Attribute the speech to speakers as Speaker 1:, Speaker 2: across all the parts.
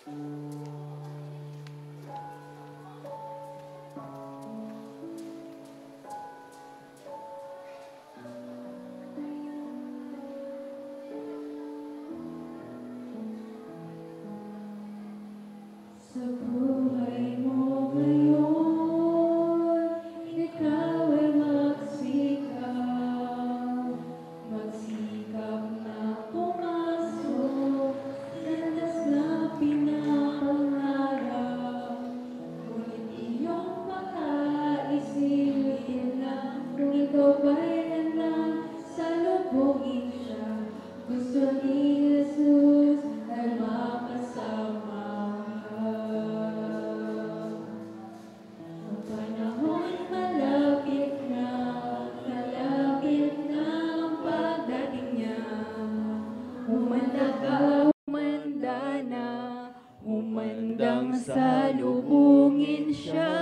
Speaker 1: Sa buhay mo ngayon, ikaw ay magsikap na pumasok sa landas na pinapangarap. Ngunit iyong pagkaisipin na kung ikaw ba'y handa salubungin siya. Gusto ni Jesus ay makasama. Ang panahon malapit na ang pagdating niya. Humanda ka, humanda na, humandang salubungin siya.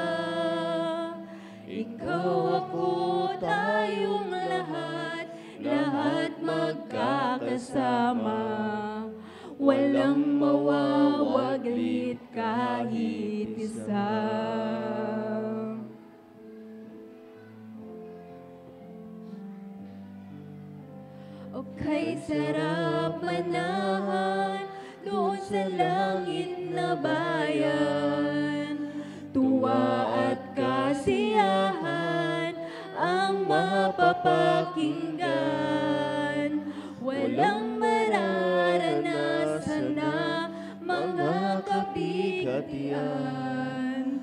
Speaker 1: Ikaw, ako, tayong lahat magkakasama. Walang mawawaglit kahit isa. O kay sarap manahan doon sa langit na bayan. Tuwa at kasiyahan ang mapapakinggan. Walang mararanasan na mga kabigatian.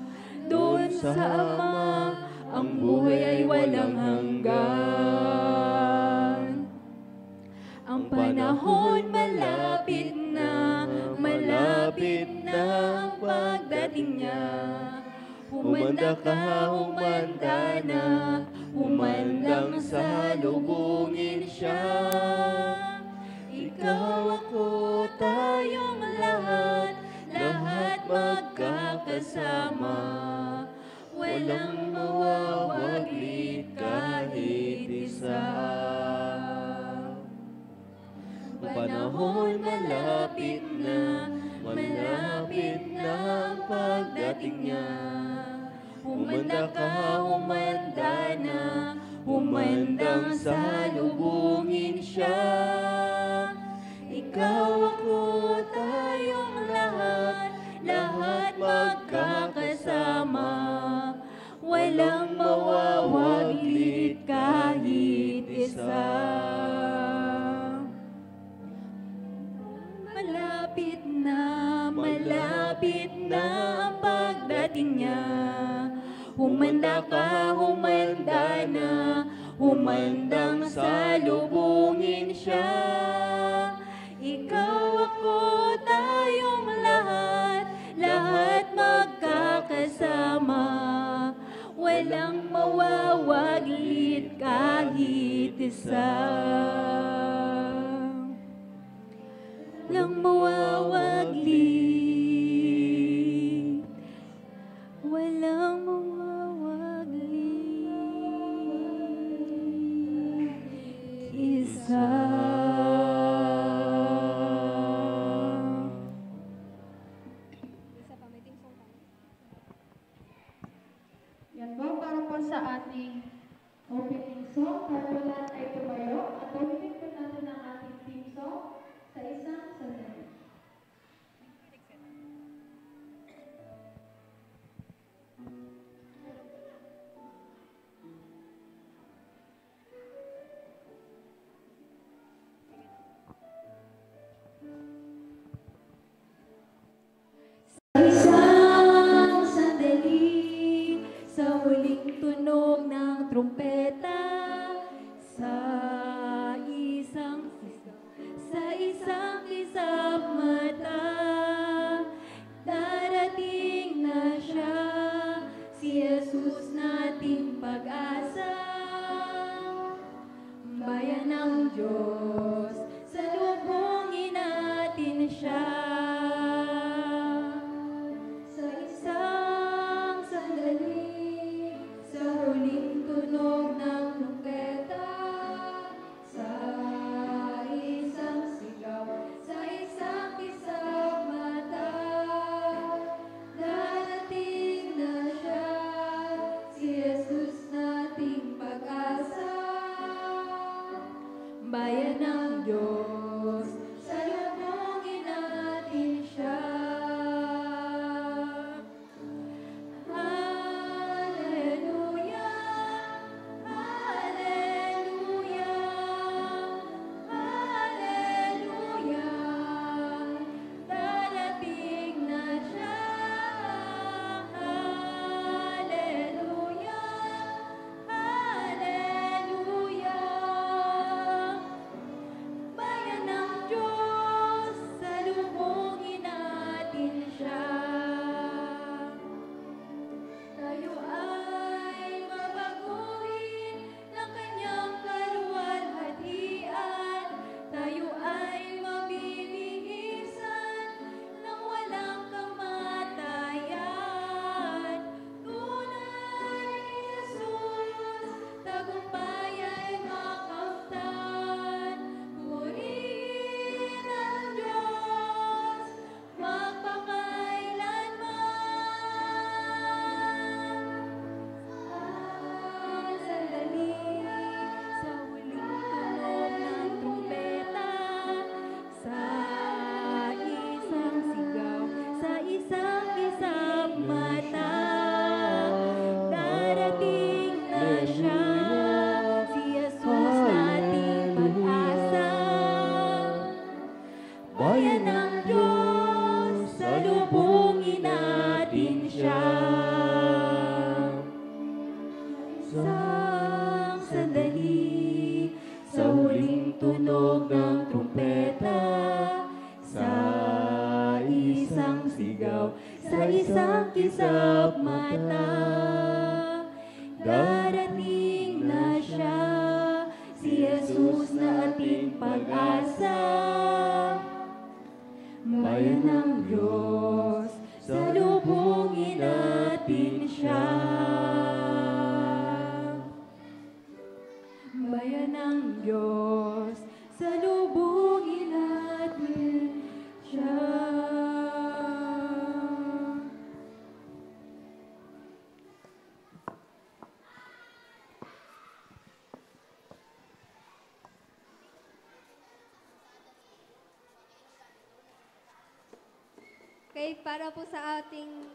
Speaker 1: Doon sa Ama, ang buhay ay walang hanggan. Ang panahon malapit na ang pagdating niya. Humanda ka, humanda na, humandang salubungin siya. Ikaw, ako, tayong lahat magkakasama. Walang mawawaglit kahit isa. Panahon malapit na ang pagdating niya. Humanda ka, humanda na, humandang salubungin siya. Ikaw, ako, tayong lahat magkakasama. Walang mawawaglit kahit isa. Malapit na ang pagdating niya. Humanda ka, humanda na, humandang salubungin siya. Ikaw, ako, tayong lahat magkakasama. Walang mawawaglit kahit isa. Walang mawawaglit, walang mawawaglit isa.
Speaker 2: Yan po, para po sa ating opening song, para po lahat ay tumayo at ulitin po natin ang ating theme song sa isang sandali.
Speaker 1: Isang sandali, sa huling tunog ng trumpeta, sa sumisigaw sa isang kisap mata. Darating na siya, si Jesus na ating pag-asa. Bayan ng Diyos, salubungin natin siya. Bayan ng Diyos, salubungin natin siya.
Speaker 3: Okay, para po sa ating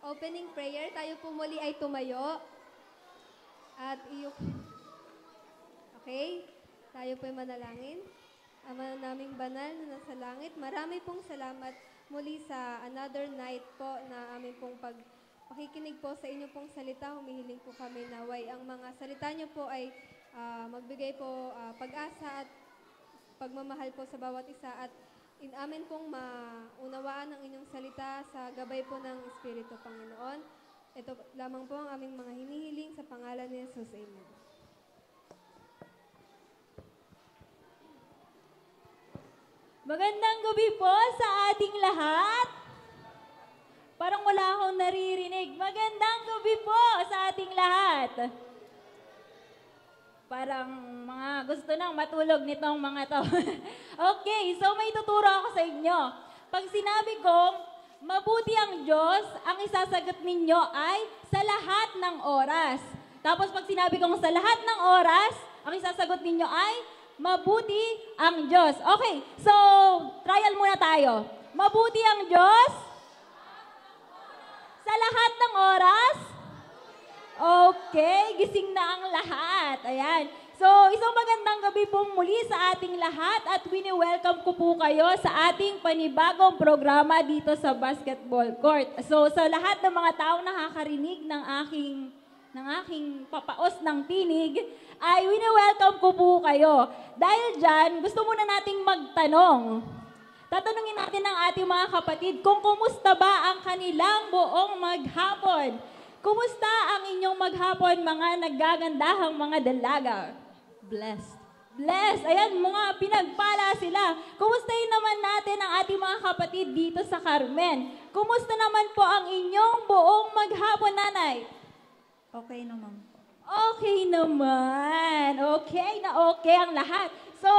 Speaker 3: opening prayer, tayo po muli ay tumayo. At okay, tayo po ay manalangin. Ama naming banal na nasa langit, marami pong salamat muli sa another night po na aming pong pakikinig po sa inyo pong salita. Humihiling po kami naway ang mga salita niyo po ay magbigay po pag-asa at pagmamahal po sa bawat isa at amin pong maunawaan ang inyong salita sa gabay po ng Espiritu, Panginoon. Ito lamang po ang aming mga hinihiling sa pangalan ni Jesus. Amen.
Speaker 1: Magandang gabi po sa ating lahat. Parang wala akong naririnig. Magandang gabi po sa ating lahat. Parang mga gusto nang matulog nitong mga to. Okay, so may tuturo ako sa inyo. Pag sinabi kong mabuti ang Diyos, ang isasagot ninyo ay sa lahat ng oras. Tapos pag sinabi kong sa lahat ng oras, ang isasagot ninyo ay mabuti ang Diyos. Okay, so trial muna tayo. Mabuti ang Diyos sa lahat ng oras. Okay, gising na ang lahat. Ayan. So, isang magandang gabi po muli sa ating lahat at wini-welcome ko po kayo sa ating panibagong programa dito sa Basketball Court. So, sa lahat ng mga taong nakakarinig ng aking papaos ng tinig, ay wini-welcome ko po kayo. Dahil dyan, gusto muna nating magtanong. Tatanungin natin ang ating mga kapatid kung kumusta ba ang kanilang buong maghapon. Kumusta ang inyong maghapon, mga naggagandahang mga dalaga? Blessed. Blessed. Ayan, mga pinagpala sila. Kumustahin naman natin ang ating mga kapatid dito sa Carmen. Kumusta naman po ang inyong buong maghapon, nanay?
Speaker 4: Okay naman.
Speaker 1: Okay naman. Okay na okay ang lahat. So,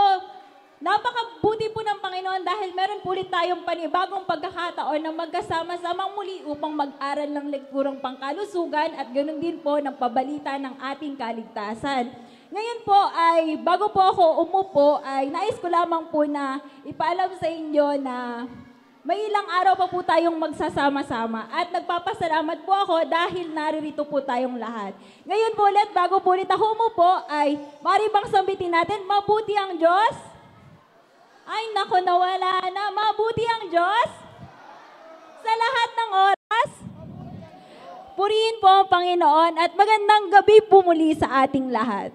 Speaker 1: napakabuti po ng Panginoon dahil meron po ulit tayong panibagong pagkakataon na magkasama-samang muli upang mag-aral ng lekturang pangkalusugan at ganoon din po ng pabalita ng ating kaligtasan. Ngayon po ay, bago po ako umupo, ay nais ko lamang po na ipaalam sa inyo na may ilang araw pa po tayong magsasama-sama at nagpapasalamat po ako dahil naririto po tayong lahat. Ngayon po ulit, bago po ulit ako umupo, ay maribang sambitin natin, mabuti ang Diyos. Ay, nako, nawala na. Mabuti ang Diyos sa lahat ng oras. Purihin po ang Panginoon at magandang gabi po muli sa ating lahat.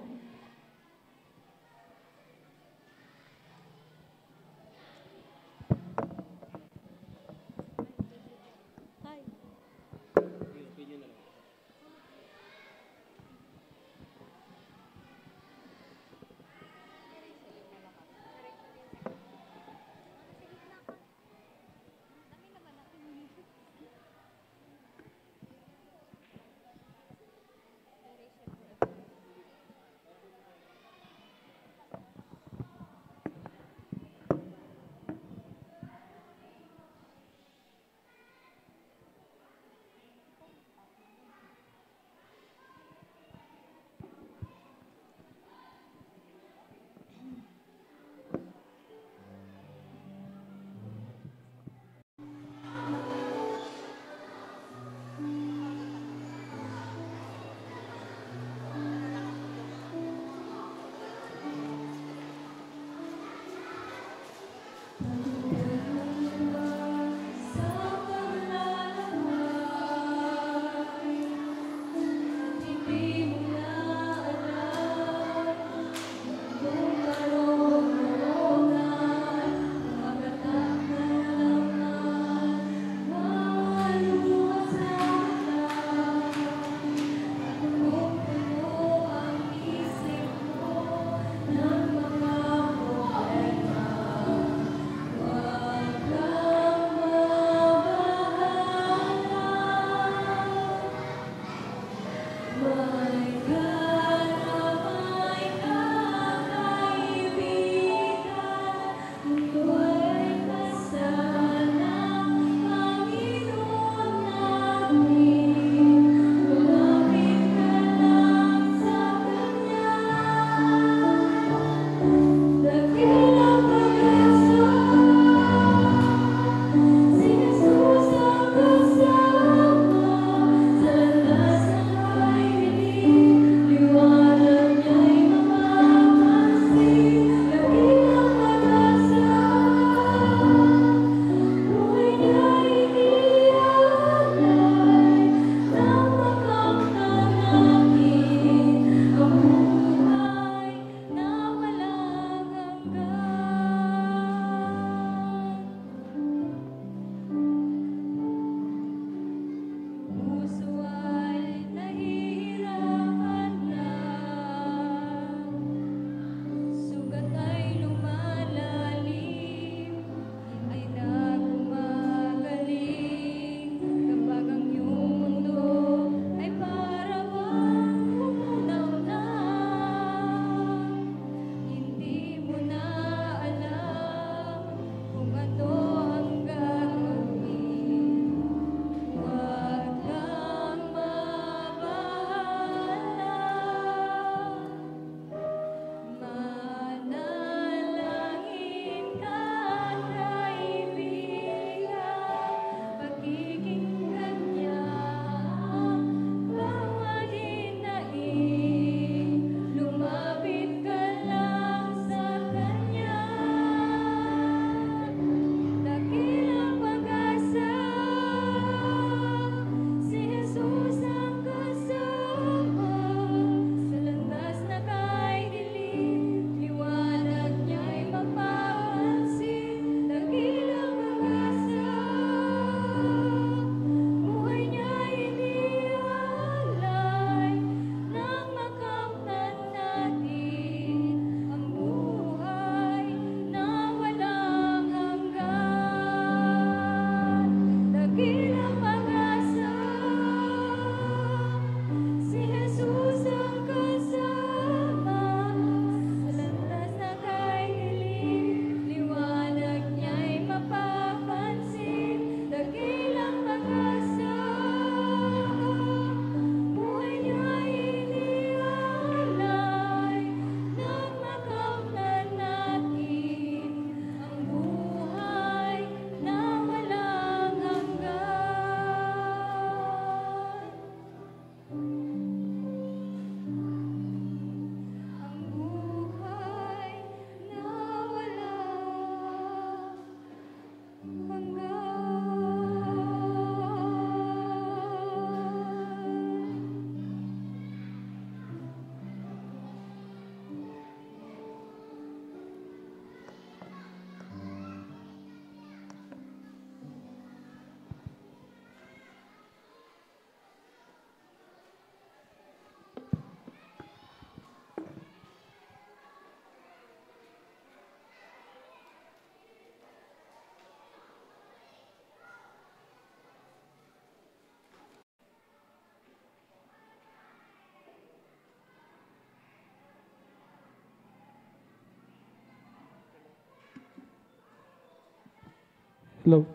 Speaker 5: Hello.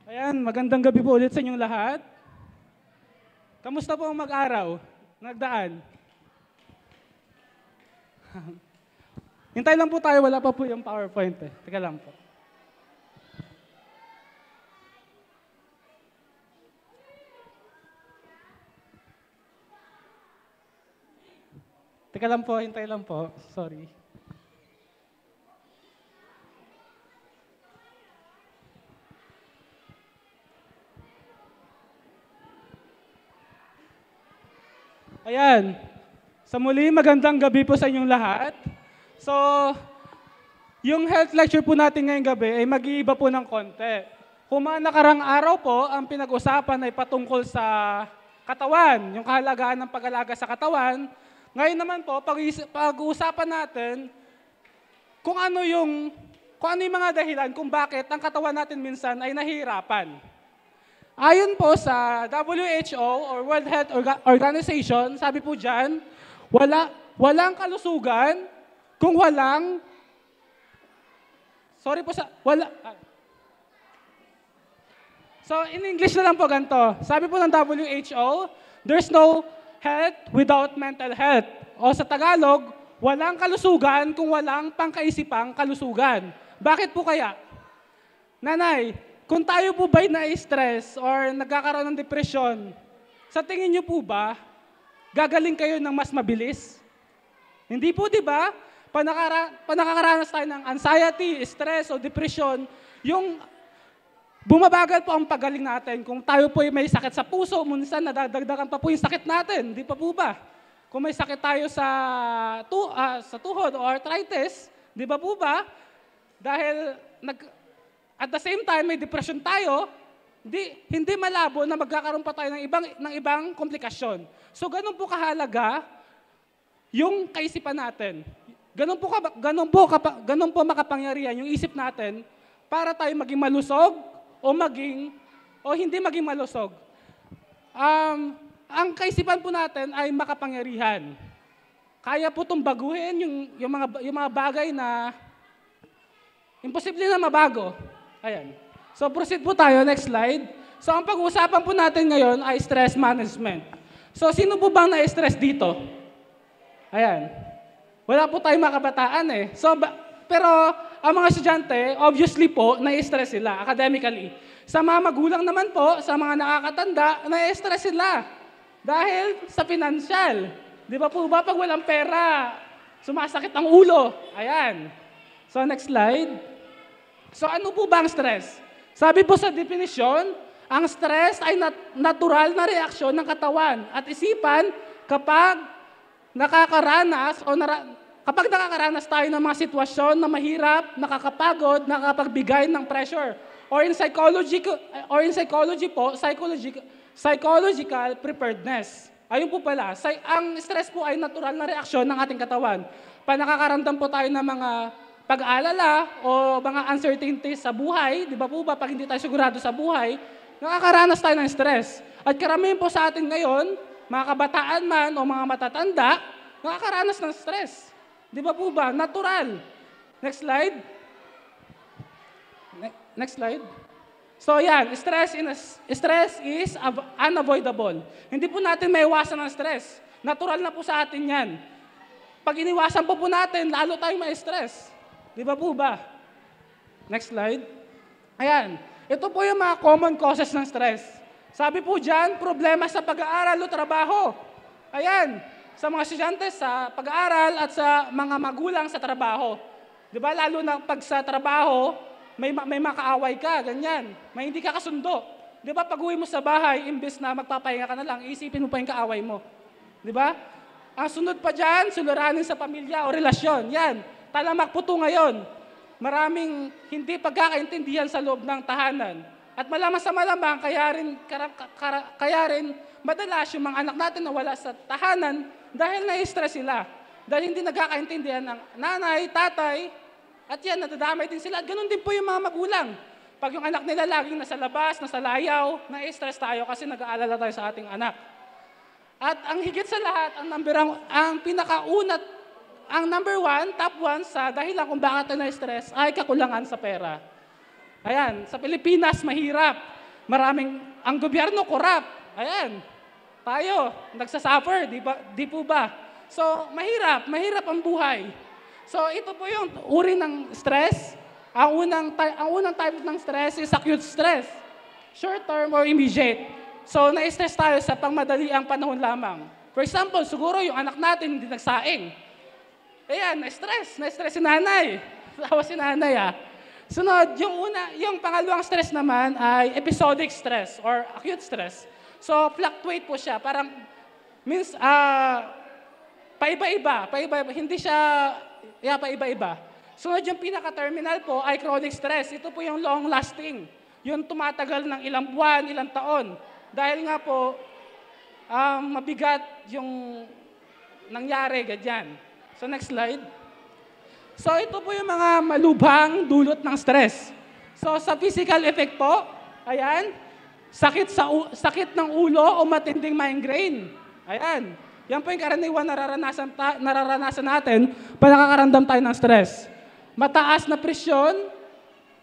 Speaker 5: Ayan, magandang gabi po ulit sa inyong lahat. Kamusta po ang mag-araw? Nagdaan? Hintay lang po tayo, wala pa po yung PowerPoint eh. Teka lang po. Teka lang po, hintay lang po. Sorry. Ayan. Sa muli, magandang gabi po sa inyong lahat. So, yung health lecture po natin ngayong gabi ay mag-iiba po ng konti. Kung mga nakarang araw po, ang pinag-usapan ay patungkol sa katawan, yung kahalagaan ng pag-alaga sa katawan. Ngayon naman po, pag-uusapan natin kung ano yung mga dahilan kung bakit ang katawan natin minsan ay nahihirapan. Ayon po sa WHO or World Health Organization, sabi po dyan, walang kalusugan kung walang, So in English na lang po ganito. Sabi po ng WHO, there's no health without mental health. O sa Tagalog, walang kalusugan kung walang pangkaisipang kalusugan. Bakit po kaya? Nanay, kung tayo po ba'y na-stress or nagkakaroon ng depression, sa tingin niyo po ba, gagaling kayo ng mas mabilis? Hindi po, di ba? Nakakaranas tayo ng anxiety, stress o depression, yung bumabagal po ang pagaling natin. Kung tayo po may sakit sa puso, minsan nadadagdagan pa po yung sakit natin. Di pa po ba? Kung may sakit tayo sa tuhod o arthritis, di ba po ba? Dahil at the same time may depression tayo, hindi malabo na magkakaroon pa tayo ng ibang komplikasyon. So ganun po kahalaga yung kaisipan natin. Ganun po makapangyarihan yung isip natin para tayo maging malusog o hindi maging malusog. Ang kaisipan po natin ay makapangyarihan. Kaya po itong baguhin yung mga bagay na imposible na mabago. Ayan. So proceed po tayo, next slide. So ang pag-uusapan po natin ngayon ay stress management. So sino po bang na-stress dito? Ayan. Wala po tayong mga kabataan eh. Pero ang mga estudyante, obviously po, na-stress sila academically. Sa mga magulang naman po, sa mga nakakatanda, na-stress sila. Dahil sa financial. Di ba po ba, pag walang pera, sumasakit ang ulo. Ayan. So next slide. So ano po ba ang stress? Sabi po sa definition, ang stress ay natural na reaksyon ng katawan at isipan kapag nakakaranas tayo ng mga sitwasyon na mahirap, nakakapagod, nakakapagbigay ng pressure. Or in psychology po, psychological preparedness. Ayun po pala, ang stress po ay natural na reaksyon ng ating katawan. Pag nakakaramdam po tayo ng mga pag-aalala o mga uncertainties sa buhay, di ba po ba, pag hindi tayo sigurado sa buhay, nakakaranas tayo ng stress. At karamihan po sa atin ngayon, mga kabataan man o mga matatanda, nakakaranas ng stress. Di ba po ba? Natural. Next slide. Next slide. So yan, stress is unavoidable. Hindi po natin maiwasan ang stress. Natural na po sa atin yan. Pag iniwasan po natin, lalo tayong ma-stress. Di ba po ba? Next slide. Ayan. Ito po yung mga common causes ng stress. Sabi po dyan, problema sa pag-aaral o trabaho. Ayan. Sa mga estudyante sa pag-aaral at sa mga magulang sa trabaho. Di ba? Lalo na pag sa trabaho, may makaaway ka, ganyan. May hindi ka kasundo. Di ba? Pag uwi mo sa bahay, imbes na magpapahinga ka na lang, isipin mo pa yung kaaway mo. Di ba? Ang sunod pa dyan, suliranin sa pamilya o relasyon. Yan. Talamak po ito ngayon. Maraming hindi pagkakaintindihan sa loob ng tahanan. At malamang sa malamang, kaya rin madalas yung mga anak natin na wala sa tahanan dahil na-stress sila. Dahil hindi nagkakaintindihan ng nanay, tatay, at yan, nadadamay din sila. At ganun din po yung mga magulang. Pag yung anak nila laging nasa labas, nasa layaw, na-stress tayo kasi nag-aalala tayo sa ating anak. At ang higit sa lahat, ang pinakaunat ang number one, top one sa dahilan kung bakit tayo na-stress ay kakulangan sa pera. Ayan, sa Pilipinas, mahirap. Ang gobyerno korap. Ayan, tayo, nagsasuffer, di po ba? So, mahirap ang buhay. So, ito po yung uri ng stress. Ang unang type ng stress is acute stress. Short term or immediate. So, na-stress tayo sa pangmadaliang panahon lamang. For example, siguro yung anak natin hindi nagsaing. Ayan, na-stress si nanay. Tawa si nanay Sunod, yung pangalawang stress naman ay episodic stress or acute stress. So, fluctuate po siya. Parang, paiba-iba. Hindi siya, paiba-iba. Sunod, yung pinaka-terminal po ay chronic stress. Ito po yung long-lasting. Yung tumatagal ng ilang buwan, ilang taon. Dahil nga po, mabigat yung nangyari, ganyan. So, next slide. So, ito po yung mga malubhang dulot ng stress. So, sa physical effect po, ayan, sakit ng ulo o matinding migraine. Ayan. Yan po yung karaniwan nararanasan natin pag nakakaramdam tayo ng stress. Mataas na presyon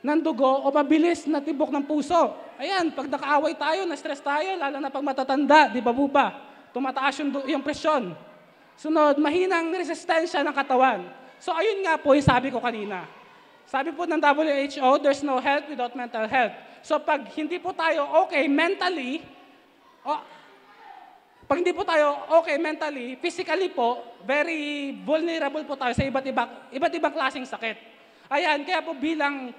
Speaker 5: ng dugo o mabilis na tibok ng puso. Ayan, pag nakaaway tayo, na-stress tayo, lalo na pag matatanda, di ba po ba? Tumataas yung presyon. Sunod, mahinang resistensya ng katawan. So ayun nga po yung sabi ko kanina. Sabi po ng WHO, there's no health without mental health. So pag hindi po tayo okay mentally, physically po, very vulnerable po tayo sa iba't ibang klaseng sakit. Ayan, kaya po bilang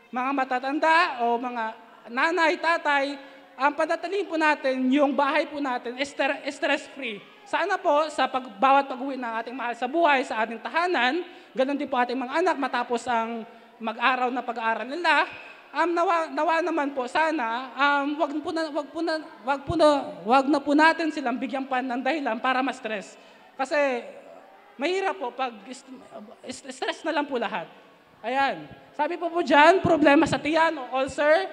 Speaker 5: mga matatanda o mga nanay, tatay, ang panatilihin po natin, yung bahay po natin, stress-free. Sana po, sa bawat pag-uwi ng ating mahal sa buhay, sa ating tahanan, ganun din po ating mga anak matapos ang mag-araw na pag-aaral nila, nawa naman po sana, wag na po natin silang bigyan pa ng dahilan para ma-stress. Kasi mahirap po pag stress na lang po lahat. Ayan. Sabi po dyan, problema sa tiyan o ulcer,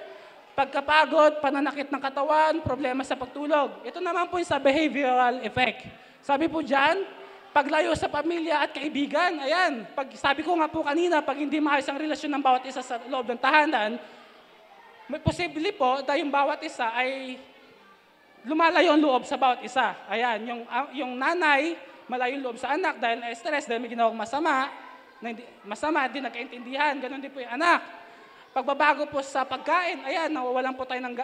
Speaker 5: pagkapagod, pananakit ng katawan, problema sa pagtulog. Ito naman po yung sa behavioral effect. Sabi po dyan, paglayo sa pamilya at kaibigan. Ayan, sabi ko nga po kanina, pag hindi maayos ang relasyon ng bawat isa sa loob ng tahanan, may posible po dahil yung bawat isa ay lumalayo ang loob sa bawat isa. Ayan, yung nanay, malayo yung loob sa anak dahil na-stress, dahil may ginawang masama, hindi nagkaintindihan, ganun din po yung anak. Pagbabago po sa pagkain, ayan, nawawalan po tayo ng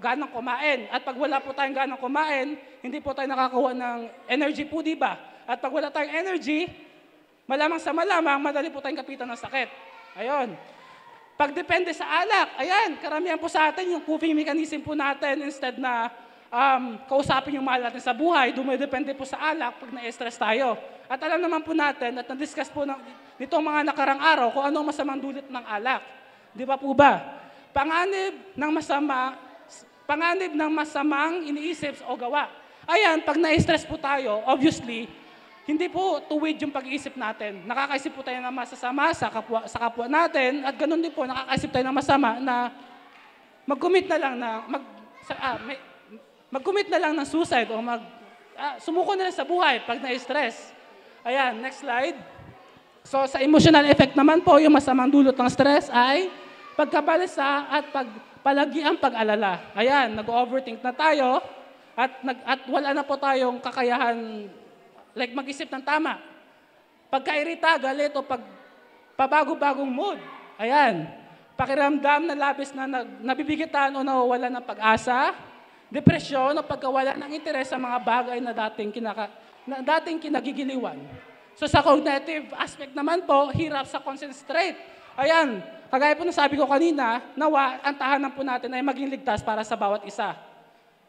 Speaker 5: ganang kumain. At pag wala po tayong ganang kumain, hindi po tayo nakakuha ng energy po, di ba? At pag wala tayong energy, malamang madali po tayong kapitan ng sakit. Ayun. Pagdepende sa alak, ayan, karamihan po sa atin yung coping mechanism po natin instead na kausapin yung mahal natin sa buhay, dumidepende po sa alak pag na-stress tayo. At alam naman po natin at na-discuss po nitong mga nakarang araw kung ano masamang dulot ng alak. Di ba po ba? Panganib ng masamang iniisip o gawa. Ayan, pag na-stress po tayo, obviously, hindi po tuwid yung pag-iisip natin. Nakakaisip po tayo ng masasama sa kapwa natin at ganun din po, nakakaisip tayo ng masama na mag-commit na lang ng suicide o sumuko na lang sa buhay pag na-stress. Ayan, next slide. So sa emotional effect naman po, yung masamang dulot ng stress ay pagkabalisa at palagiang pag-alala. Ayan, nag-overthink na tayo at wala na po tayong kakayahan like mag-isip ng tama. Pagkairita, galit o pabago-bagong mood. Ayan, pakiramdam na labis na nabibigitan o nawawala ng pag-asa, depresyon o pagkawala ng interes sa mga bagay na dating kinagigiliwan. So sa cognitive aspect naman po, hirap sa concentrate. Ayan, kagaya po na sabi ko kanina, nawa ang tahanan po natin ay maging ligtas para sa bawat isa.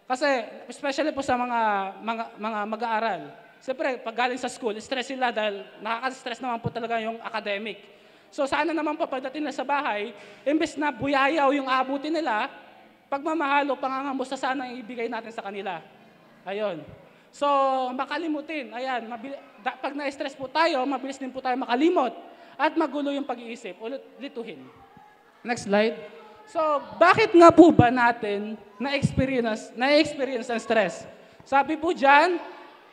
Speaker 5: Kasi especially po sa mga mag-aaral. Siyempre, pag galing sa school, stress sila dahil nakaka-stress naman po talaga yung academic. So sana naman po pagdating na sa bahay, imbes na buyayaw yung aabutin nila, pagmamahal o pangangamusta sana ang ibigay natin sa kanila. Ayun. So, makalimutin. Ayan, pag na-stress po tayo, mabilis din po tayo makalimot at magulo yung pag-iisip. Lituhin. Next slide. So, bakit nga po ba natin na-experience ang stress? Sabi po dyan,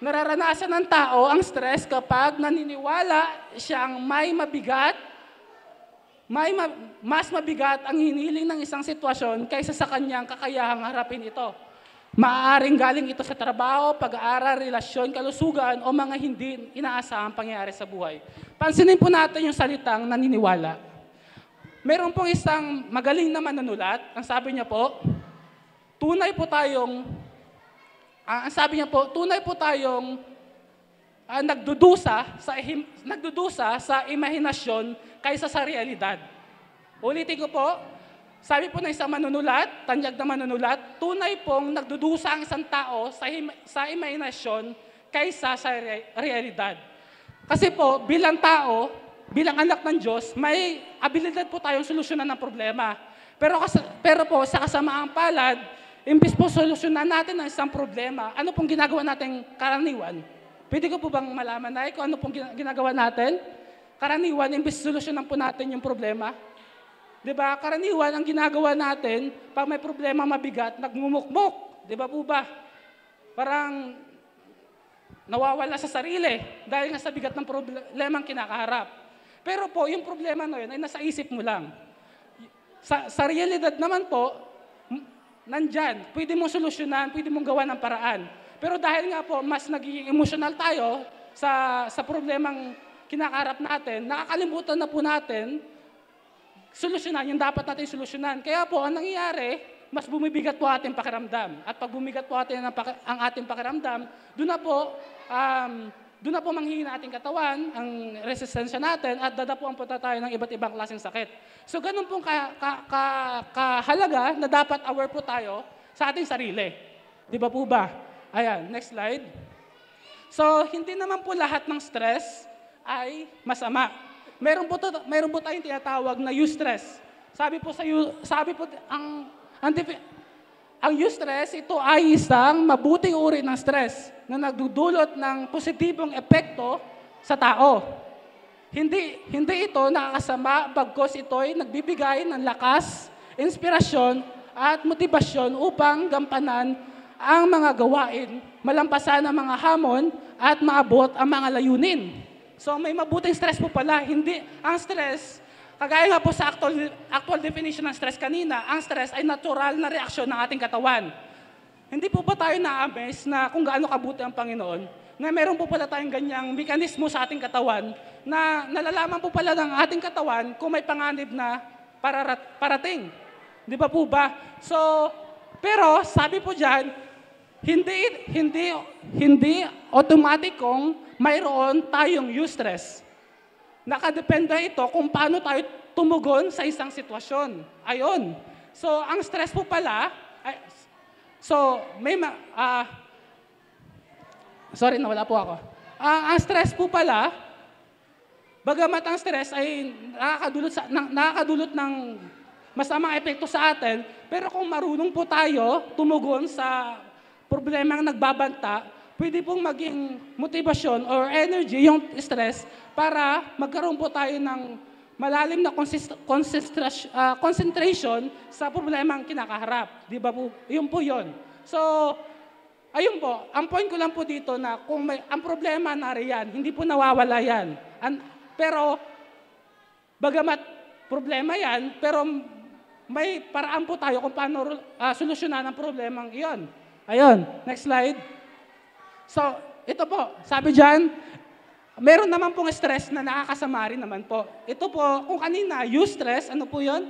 Speaker 5: nararanasan ng tao ang stress kapag naniniwala siyang may mabigat, mas mabigat ang hiniling ng isang sitwasyon kaysa sa kanyang kakayahang harapin ito. Maaaring galing ito sa trabaho, pag-aaral, relasyon, kalusugan o mga hindi inaasahang pangyayari sa buhay. Pansinin po natin yung salitang naniniwala. Meron pong isang magaling na manunulat, ang sabi niya po, tunay po tayong nagdudusa sa imahinasyon kaysa sa realidad. Ulitin ko po, sabi po ng isang manunulat, tanyag na manunulat, tunay pong nagdudusa ang isang tao sa imahinasyon kaysa sa realidad. Kasi po, bilang tao, bilang anak ng Diyos, may abilidad po tayong solusyonan ng problema. Pero po, sa kasamaang palad, imbis po solusyonan natin ang isang problema, ano pong ginagawa natin karaniwan? Pwede ko po bang malaman na kung ano pong ginagawa natin? Karaniwan, imbis solusyonan po natin yung problema. Diba? Karaniwan, ang ginagawa natin, pag may problema mabigat, nagmumukmok. Diba po ba? Parang nawawala sa sarili dahil nga sa bigat ng problemang kinakaharap. Pero po, yung problema na yun ay nasa isip mo lang. Sa realidad naman po, nandyan. Pwede mong solusyonan, pwede mong gawa ng paraan. Pero dahil nga po, mas nagiging emotional tayo sa problemang kinakaharap natin, nakakalimutan na po natin solusyonan yung dapat natin solusyonan. Kaya po, ang nangyayari, mas bumibigat po ating pakiramdam. At pag bumigat po ang ating pakiramdam, doon na po manghihina ating katawan, ang resistensya natin, at dadapuan po tayo ng iba't ibang klaseng sakit. So, ganun pong kahalaga na dapat aware po tayo sa ating sarili. Di ba po ba? Ayan, next slide. So, hindi naman po lahat ng stress ay masama. Meron po tayong tinatawag na eustress. Sabi po ang eustress, ito ay isang mabuting uri ng stress na nagdudulot ng positibong epekto sa tao. Hindi ito nakakasama bagkos ito ay nagbibigay ng lakas, inspirasyon at motibasyon upang gampanan ang mga gawain, malampasan ang mga hamon at maabot ang mga layunin. So may mabuting stress po pala. Ang stress, kagaya nga po sa actual definition ng stress kanina, ang stress ay natural na reaksyon ng ating katawan. Hindi po ba tayo na-amaze na kung gaano kabuti ang Panginoon, na meron po pala tayong ganyang mekanismo sa ating katawan, na nalalaman po pala ng ating katawan kung may panganib na parating. Di ba po ba? So, pero sabi po dyan, hindi automatic kung mayroon tayong eustress. Nakadepende ito kung paano tayo tumugon sa isang sitwasyon. Ayon. So, ang stress po pala, nawala po ako. Ang stress po pala, bagamat ang stress ay nakakadulot ng masamang epekto sa atin, pero kung marunong po tayo tumugon sa problemang nagbabanta, pwede pong maging motivasyon or energy yung stress para magkaroon po tayo ng malalim na concentration sa problemang kinakaharap. Di ba po? Yun po yun. So, ayun po. Ang point ko lang po dito na kung ang problema nariyan, hindi po nawawala yan. Pero, bagamat problema yan, pero may paraan po tayo kung paano solusyonan ang problemang iyon. Ayun, next slide. So, ito po, sabi dyan, meron naman pong stress na nakakasama rin naman po. Ito po, kung kanina, eustress, ano po yun?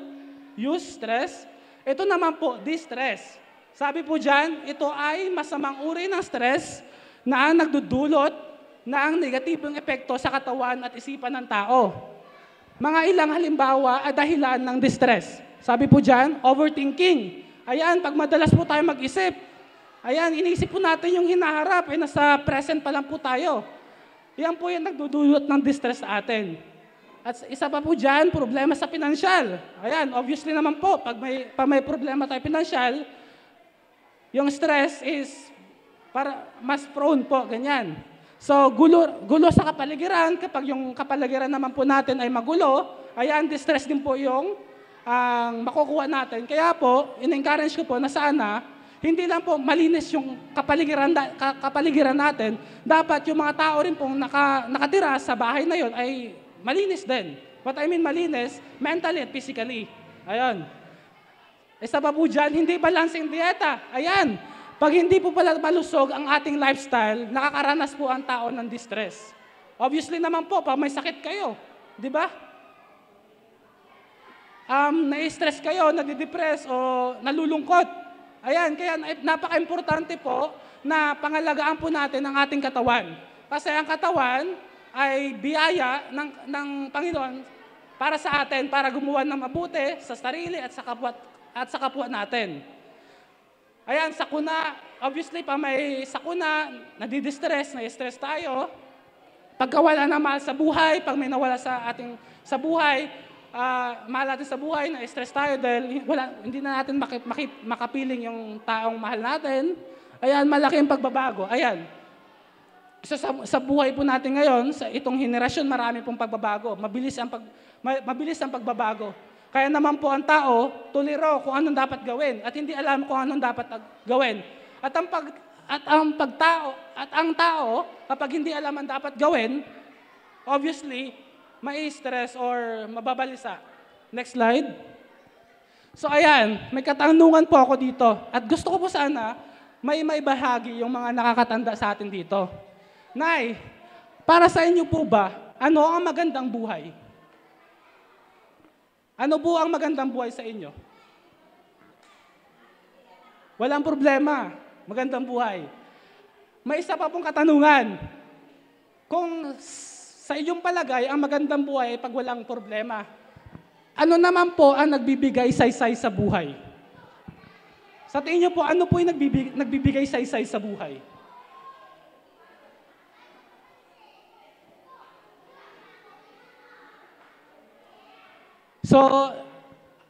Speaker 5: Eustress. Ito naman po, distress. Sabi po dyan, ito ay masamang uri ng stress na nagdudulot ng negatibong epekto sa katawan at isipan ng tao. Mga ilang halimbawa ay dahilan ng distress. Sabi po dyan, overthinking. Ayan, pag madalas po tayo mag-isip, ayan, inisip po natin yung hinaharap, nasa present pa lang po tayo. Yan po yung nagdudulot ng distress sa atin. At isa pa po dyan, problema sa pinansyal. Ayan, obviously naman po, pag may problema tayo pinansyal, yung stress is mas prone po, ganyan. So, gulo sa kapaligiran, kapag yung kapaligiran naman po natin ay magulo, ayan, distress din po yung makukuha natin. Kaya po, in-encourage ko po na sana, hindi lang po malinis yung kapaligiran natin, dapat yung mga tao rin pong nakatira sa bahay na yon ay malinis din. What I mean malinis, mentally at physically. Ayun. Isa pa po dyan, hindi balancing dieta. Ayan. Pag hindi po pala malusog ang ating lifestyle, nakakaranas po ang tao ng distress. Obviously naman po, pag may sakit kayo, di ba? Na-stress kayo, nadidepress o nalulungkot. Ayan, kaya napaka-importante po na pangalagaan po natin ang ating katawan. Kasi ang katawan ay biyaya ng Panginoon para sa atin, para gumawa ng mabuti sa sarili at sa kapwa natin. Ayan, sakuna, obviously pa may sakuna, nadidistress, na-stress tayo. Pagkawala ng mahal sa buhay, pag may nawala sa buhay, mahal natin sa buhay, na-stress tayo dahil hindi na natin makapiling yung taong mahal natin. Ayan, malaking pagbabago. Ayan. So, sa buhay po natin ngayon, sa itong henerasyon, marami pong pagbabago. Mabilis ang pagbabago. Kaya naman po ang tao, tuliro kung anong dapat gawin at hindi alam kung anong dapat gawin. At ang tao, kapag hindi alam ang dapat gawin, obviously, mai-stress or mababalisa. Next slide. So ayan, may katanungan po ako dito. At gusto ko po sana may bahagi yung mga nakakatanda sa atin dito. Nay, para sa inyo po ba, ano ang magandang buhay? Ano po ang magandang buhay sa inyo? Walang problema. Magandang buhay. May isa pa pong katanungan. Kung sa inyong palagay, ang magandang buhay ay pag walang problema, ano naman po ang nagbibigay saysay sa buhay? Sa tingin niyo po, ano po yung nagbibigay saysay sa buhay? So,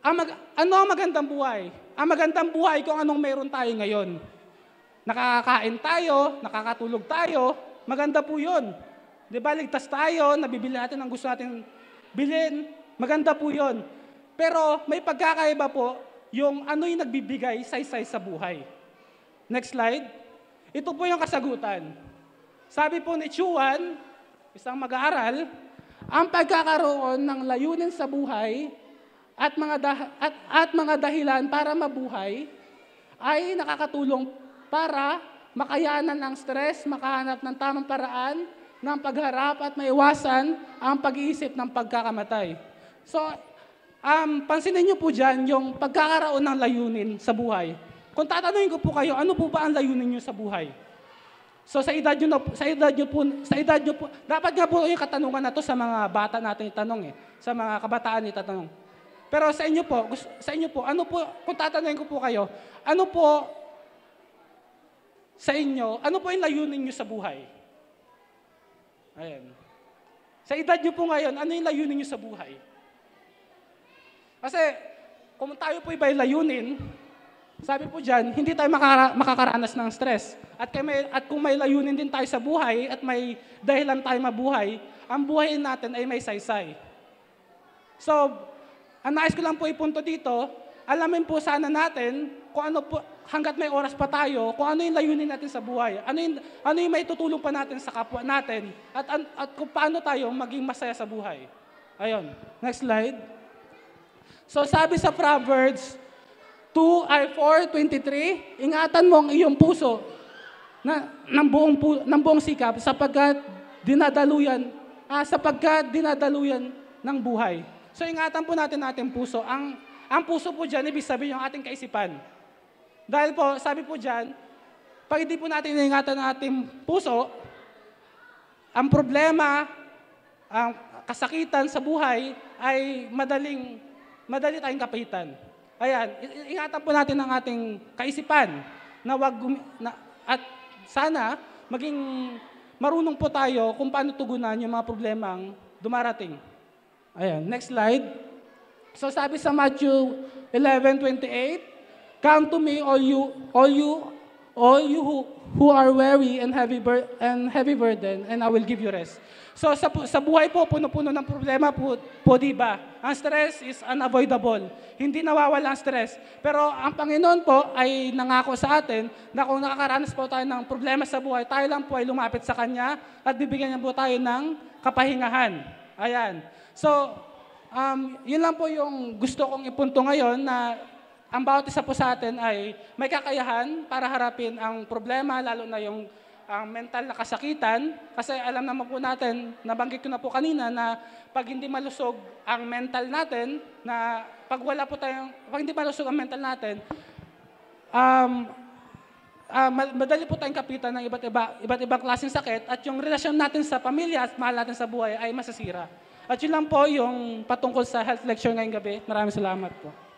Speaker 5: ano ang magandang buhay? Ang magandang buhay kung anong meron tayo ngayon. Nakakain tayo, nakakatulog tayo, maganda po yun. Di ba, ligtas tayo, nabibili natin ang gusto natin bilhin, maganda po yun. Pero may pagkakaiba po yung ano yung nagbibigay saysay sa buhay. Next slide. Ito po yung kasagutan. Sabi po ni Chuan, isang mag-aaral, ang pagkakaroon ng layunin sa buhay at mga dahilan para mabuhay ay nakakatulong para makayanan ang stress, makahanap ng tamang paraan ng pagharap at maiwasan ang pag-iisip ng pagkakamatay. So, pansinin niyo po dyan yung pagkakaroon ng layunin sa buhay. Kung tatanungin ko po kayo, ano po ba ang layunin niyo sa buhay? So sa edad niyo po, dapat nga po yung katanungan na to sa mga bata natin itanong sa mga kabataan itanong. Pero sa inyo po, ano po, kung tatanungin ko po kayo, ano po sa inyo, ano po yung layunin niyo sa buhay? Ayan. Sa edad niyo po ngayon, ano yung layunin niyo sa buhay? Kasi kung tayo po iba yung layunin, sabi po dyan, hindi tayo makakaranas ng stress. At kung may layunin din tayo sa buhay at may dahilan tayo mabuhay, ang buhay natin ay may saysay. So, ang nais ko lang po ipunto dito, alamin po sana natin kung ano po, hanggat may oras pa tayo, kung ano yung layunin natin sa buhay. Ano yung may tutulong pa natin sa kapwa natin at kung paano tayo maging masaya sa buhay. Ayun. Next slide. So, sabi sa Proverbs 4:23, ingatan mo ang iyong puso ng buong sikap sapagkat dinadaluyan ng buhay. So ingatan po natin ating puso. Ang puso po dyan, ibig sabihin yung ating kaisipan. Dahil po, sabi po dyan, pag hindi po natin ingatan ang ating puso, ang problema, ang kasakitan sa buhay ay madali tayong kapitan. Ayan, ingatan po natin ang ating kaisipan at sana maging marunong po tayo kung paano tugunan yung mga problemang dumarating. Ayan, next slide. So sabi sa Matthew 11:28, "Come to me all you who are weary and heavy burden, and I will give you rest. So sa buhay po, puno-puno ng problema po, di ba? Ang stress is unavoidable. Hindi nawawala ang stress. Pero ang Panginoon po ay nangako sa atin na kung nakakaranas po tayo ng problema sa buhay, tayo lang po ay lumapit sa Kanya at bibigyan niya po tayo ng kapahingahan. Ayan. So, yun lang po yung gusto kong ipunto ngayon na ang bawat isa po sa atin ay may kakayahan para harapin ang problema, lalo na yung ang mental na kasakitan. Kasi alam naman po natin, nabanggit ko na po kanina na pag hindi malusog ang mental natin, na pag hindi malusog ang mental natin, madali po tayong kapitan ng iba't ibang klaseng sakit at yung relasyon natin sa pamilya at mahal natin sa buhay ay masasira. At yun lang po yung patungkol sa health lecture ngayong gabi. Maraming salamat po.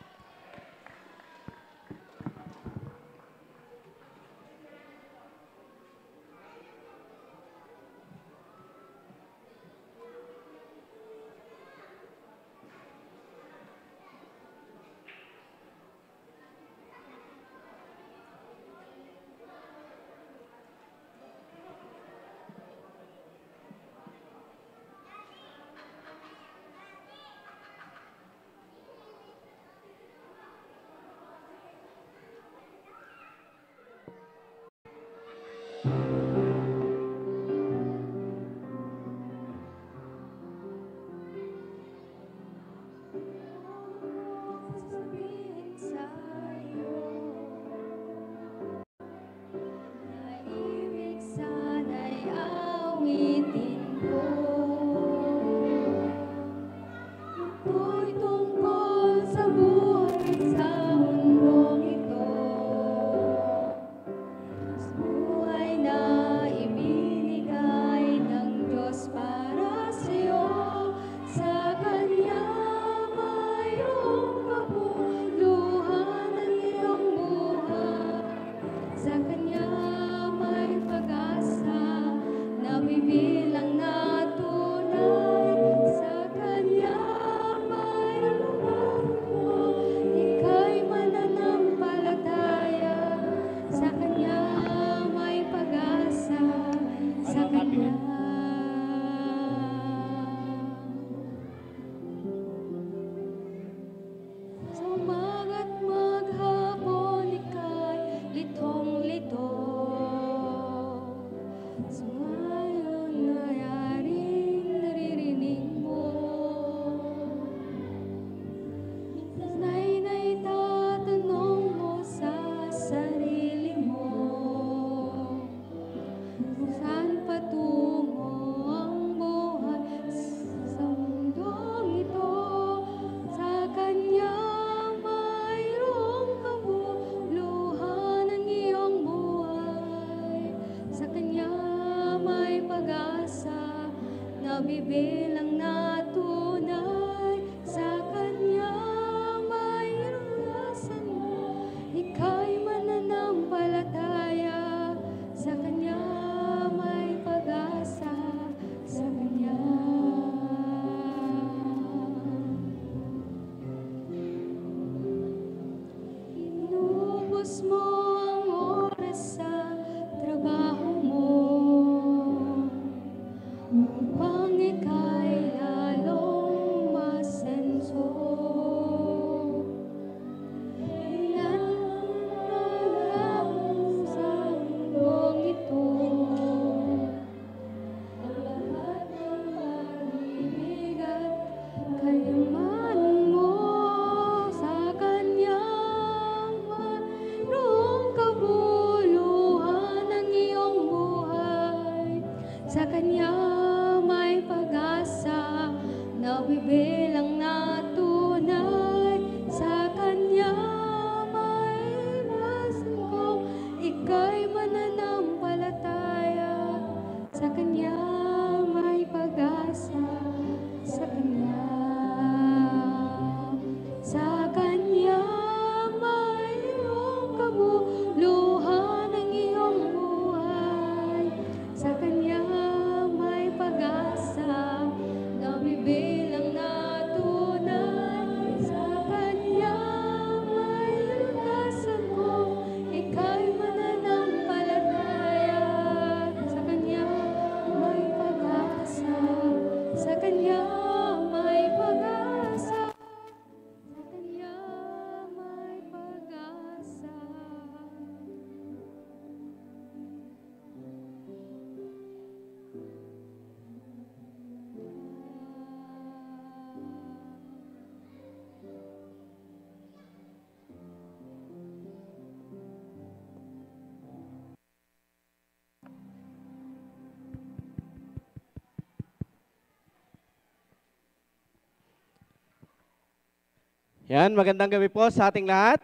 Speaker 6: Yan, magandang gabi po sa ating lahat.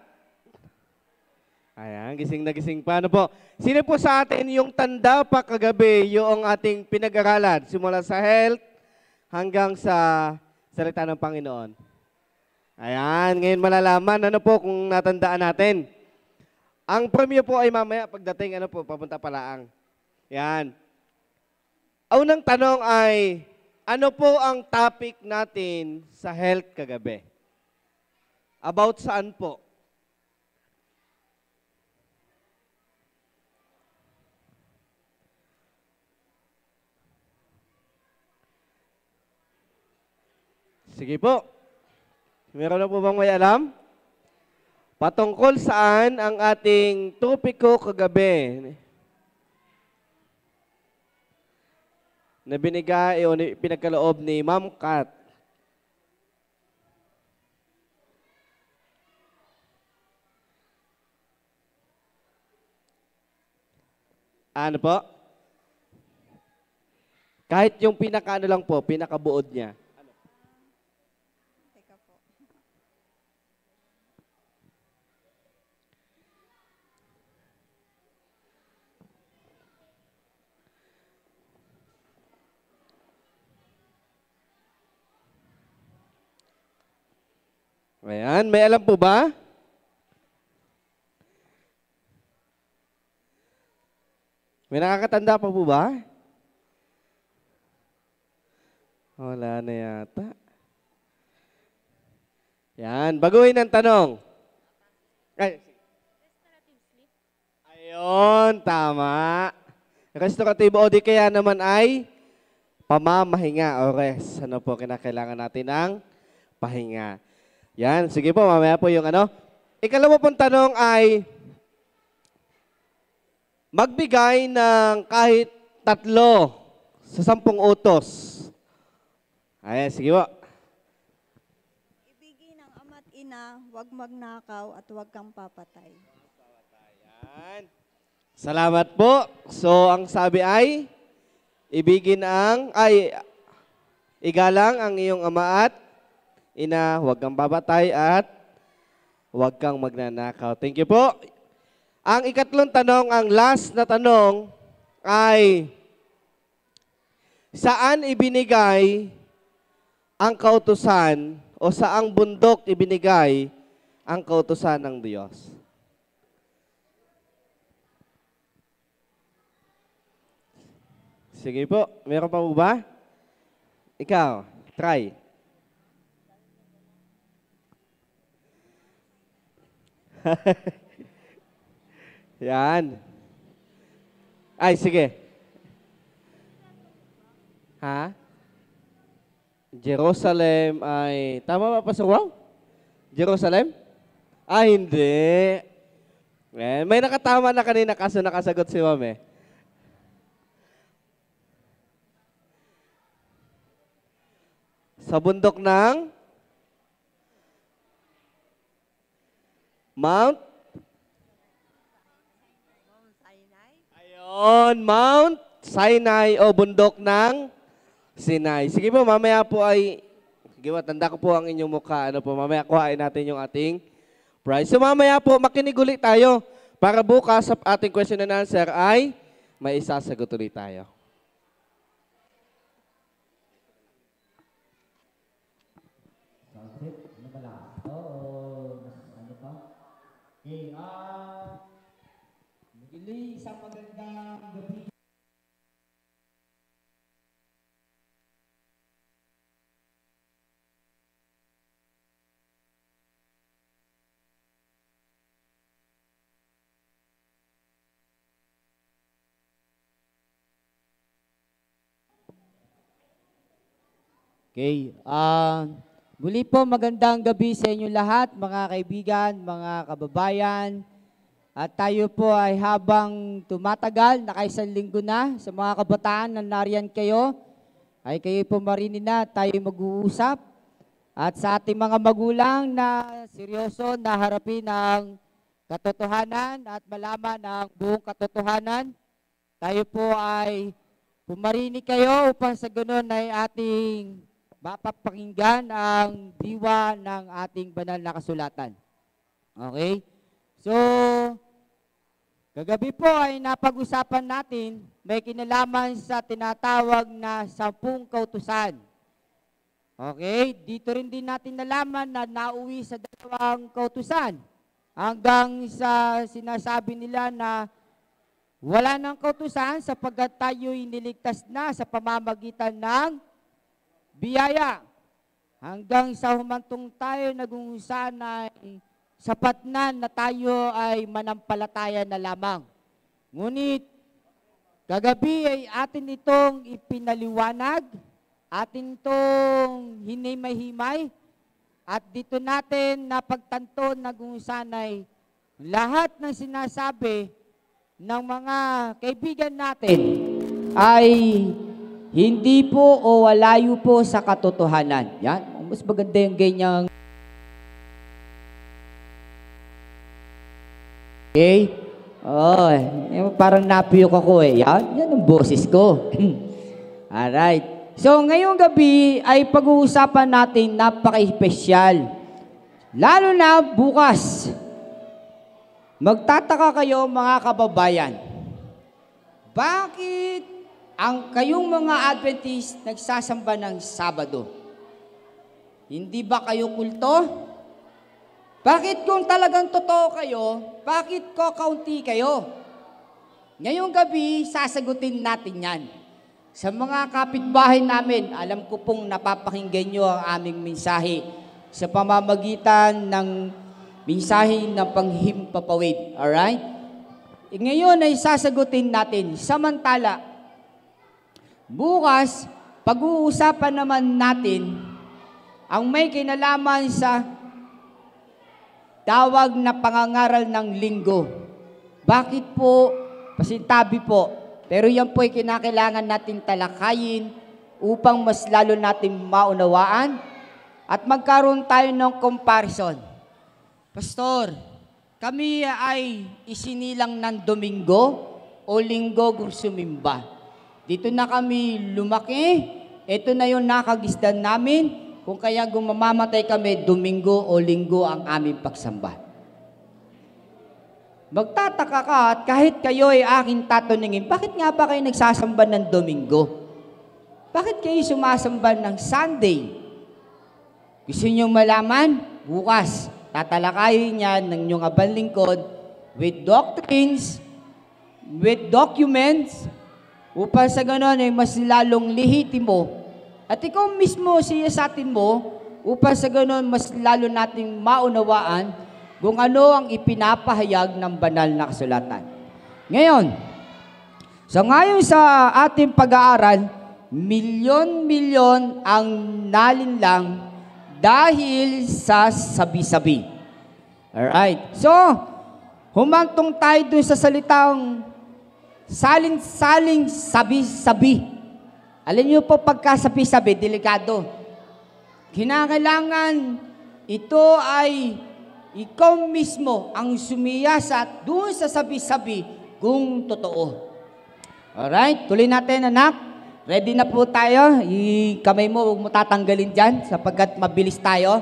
Speaker 6: Ayan, gising na gising pa. Ano po? Sino po sa atin yung tanda pa kagabi yung ating pinag-aralan? Simula sa health hanggang sa salita ng Panginoon. Ayan, ngayon malalaman ano po kung natandaan natin. Ang premyo po ay mamaya pagdating papunta palaang. Yan. Unang tanong ay, ano po ang topic natin sa health kagabi? About saan po? Sige po. Meron na po bang may alam? Patungkol saan ang ating topiko kagabi na binigay o pinagkaloob ni Ma'am Kat? Ano po? Kahit yung lang po, pinakabuod niya.
Speaker 4: Teka po.
Speaker 6: Ayan, may alam po ba? May nakakatanda pa po ba? Wala na yata. Yan, baguhin ang tanong. Ay, ayun, tama. Restorative o di kaya naman ay pamamahinga o rest. Ano po kinakailangan natin ng pahinga. Yan, sige po, mamaya po yung Ikalawa pong tanong ay magbigay ng kahit 3 sa 10 utos. Ayan, sige po.
Speaker 4: Ibigin ng ama't ina, huwag magnakaw at huwag kang papatay.
Speaker 6: Ayan. Salamat po. So, ang sabi ay, igalang ang iyong ama at ina, huwag kang babatay at huwag kang magnanakaw. Thank you po. Ang ikatlong tanong, ang last na tanong ay, saan ibinigay ang kautusan o saang bundok ibinigay ang kautusan ng Diyos? Sige po, meron pa po ba? Ikaw, try. Yan. Ay, sige. Ha? Jerusalem ay... Tama ba, Pastor Wow? Jerusalem? Ah, hindi. May nakatama na kanina kaso nakasagot si Ma'am eh. Sa bundok ng Mount Ayun, Mount Sinai o bundok ng Sinai. Sige po, mamaya po ay, sige po, tanda ko po ang inyong mukha. Mamaya kuhain natin yung ating prize. So mamaya po, makinig ulit tayo para bukas sa ating question and answer ay may isasagot ulit tayo.
Speaker 7: Okay, muli isang magandang gabi. Okay, muli po magandang gabi sa inyo lahat, mga kaibigan, mga kababayan. At tayo po ay habang tumatagal, nakaisang linggo na sa mga kabataan na nariyan kayo, ay kayo po marinin na tayo mag-uusap. At sa ating mga magulang na seryoso na harapin ang katotohanan at malaman ang buong katotohanan, tayo po ay pumarinig kayo upang sa ganun ay ating mapapakinggan ang diwa ng ating banal na kasulatan. Okay? So, kagabi po ay napag-usapan natin, may kinalaman sa tinatawag na 10 kautusan. Okay? Dito rin din natin nalaman na nauwi sa 2 kautusan. Hanggang sa sinasabi nila na wala ng kautusan sapagkat tayo'y niligtas na sa pamamagitan ng biyaya. Hanggang sa humantong tayo nag-uunsan ay sapat na tayo ay manampalataya na lamang. Ngunit, kagabi ay atin itong ipinaliwanag, atin itong hinimay-himay, at dito natin napagtanto nag-uunsan ay lahat ng sinasabi ng mga kaibigan natin ay hindi po o walayo po sa katotohanan. Yan, mas maganda yung ganyang. Okay? Oh, parang napiyok ako eh. Yan ang boses ko. Alright. So, ngayong gabi ay pag-uusapan natin napaka-espesyal. Lalo na bukas. Magtataka kayo mga kababayan. Bakit ang kayong mga Adventist nagsasamba ng Sabado? Hindi ba kayo kulto? Bakit kung talagang totoo kayo, bakit kakaunti kayo? Ngayong gabi, sasagutin natin yan. Sa mga kapitbahay namin, alam ko pong napapakinggan nyo ang aming mensahe sa pamamagitan ng mensahe ng panghimpapawid. Alright? Ngayon ay sasagutin natin. Samantala, bukas, pag-uusapan naman natin ang may kinalaman sa tawag na pangangaral ng linggo. Bakit po? Pasintabi po. Pero yan po ay kinakailangan natin talakayin upang mas lalo natin maunawaan at magkaroon tayo ng comparison. Pastor, kami ay isinilang ng Domingo o Linggo kung sumimba. Dito na kami lumaki, ito na yung nakagisdan namin, kung kaya gumamamatay kami, Domingo o Linggo ang aming pagsamba. Magtataka ka at kahit kayo ay aking tatanungin, bakit nga ba kayo nagsasamba ng Domingo? Bakit kayo sumasamba ng Sunday? Gusto niyo malaman? Bukas, tatalakayin yan ng inyong abang lingkod with doctrines, with documents, upang sa ganon ay mas lalong lihitimo. At ikaw mismo siyasatin mo upang sa ganon mas lalo nating maunawaan kung ano ang ipinapahayag ng banal na kasulatan. Ngayon, ngayon sa ating pag-aaral, milyon-milyon ang nalinlang dahil sa sabi-sabi. Alright. So, humantong tayo dun sa salitang salin-saling sabi-sabi. Alam niyo po, pagkasabi-sabi, delikado. Kinakailangan ito ay ikaw mismo ang sumiyasat doon sa sabi-sabi kung totoo. Alright, tuloy natin anak. Ready na po tayo. Kamay mo, huwag mo tatanggalin dyan sapagkat mabilis tayo.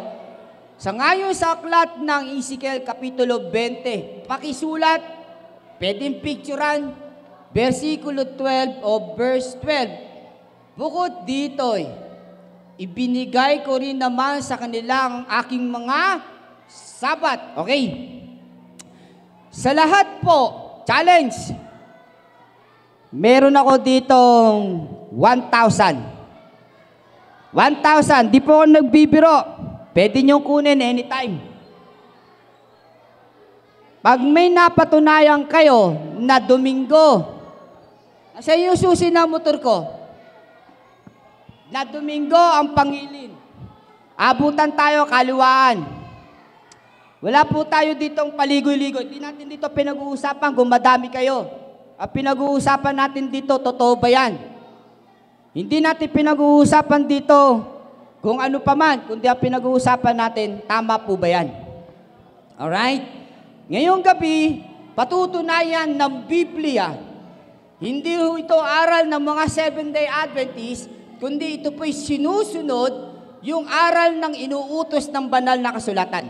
Speaker 7: Sa ngayon sa aklat ng Ezekiel Kapitulo 20, pakisulat, pwedeng picturean, versikulo 12 o verse 12. Bukod dito, ibinigay ko rin naman sa kanila ang aking mga Sabat. Okay. Sa lahat po, challenge. Meron ako ditong 1,000. 1,000. Di po ako nagbibiro. Pwede nyo kunin anytime. Pag may napatunayan kayo na Domingo, nasa yung susi na motor ko, na Domingo ang pangilin. Abutan tayo kaliwaan. Wala po tayo ditong paligoy-ligoy. Hindi natin dito pinag-uusapan kung madami kayo. Ang pinag-uusapan natin dito, totoo ba yan? Hindi natin pinag-uusapan dito kung ano pa man. Kundi ang pinag-uusapan natin, tama po ba yan? Alright? Ngayong gabi, patutunayan ng Biblia. Hindi ito aral ng mga Seventh-day Adventist, kundi ito po'y sinusunod yung aral ng inuutos ng banal na kasulatan,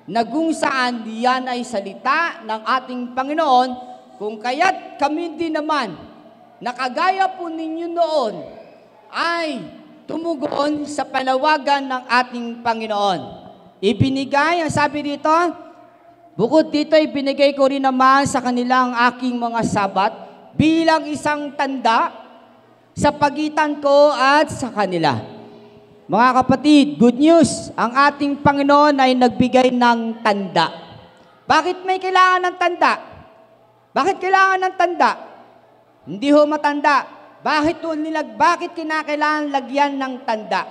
Speaker 7: na kung saan yan ay salita ng ating Panginoon, kung kaya't kami din naman, nakagaya po ninyo noon, ay tumugon sa panawagan ng ating Panginoon. Ibinigay, ang sabi dito, bukod dito, ibinigay ko rin naman sa kanila ang aking mga sabat bilang isang tanda sa pagitan ko at sa kanila. Mga kapatid, good news, ang ating Panginoon ay nagbigay ng tanda. Bakit may kailangan ng tanda? Bakit kailangan ng tanda? Hindi ho matanda. Bakit kinakailangan lagyan ng tanda?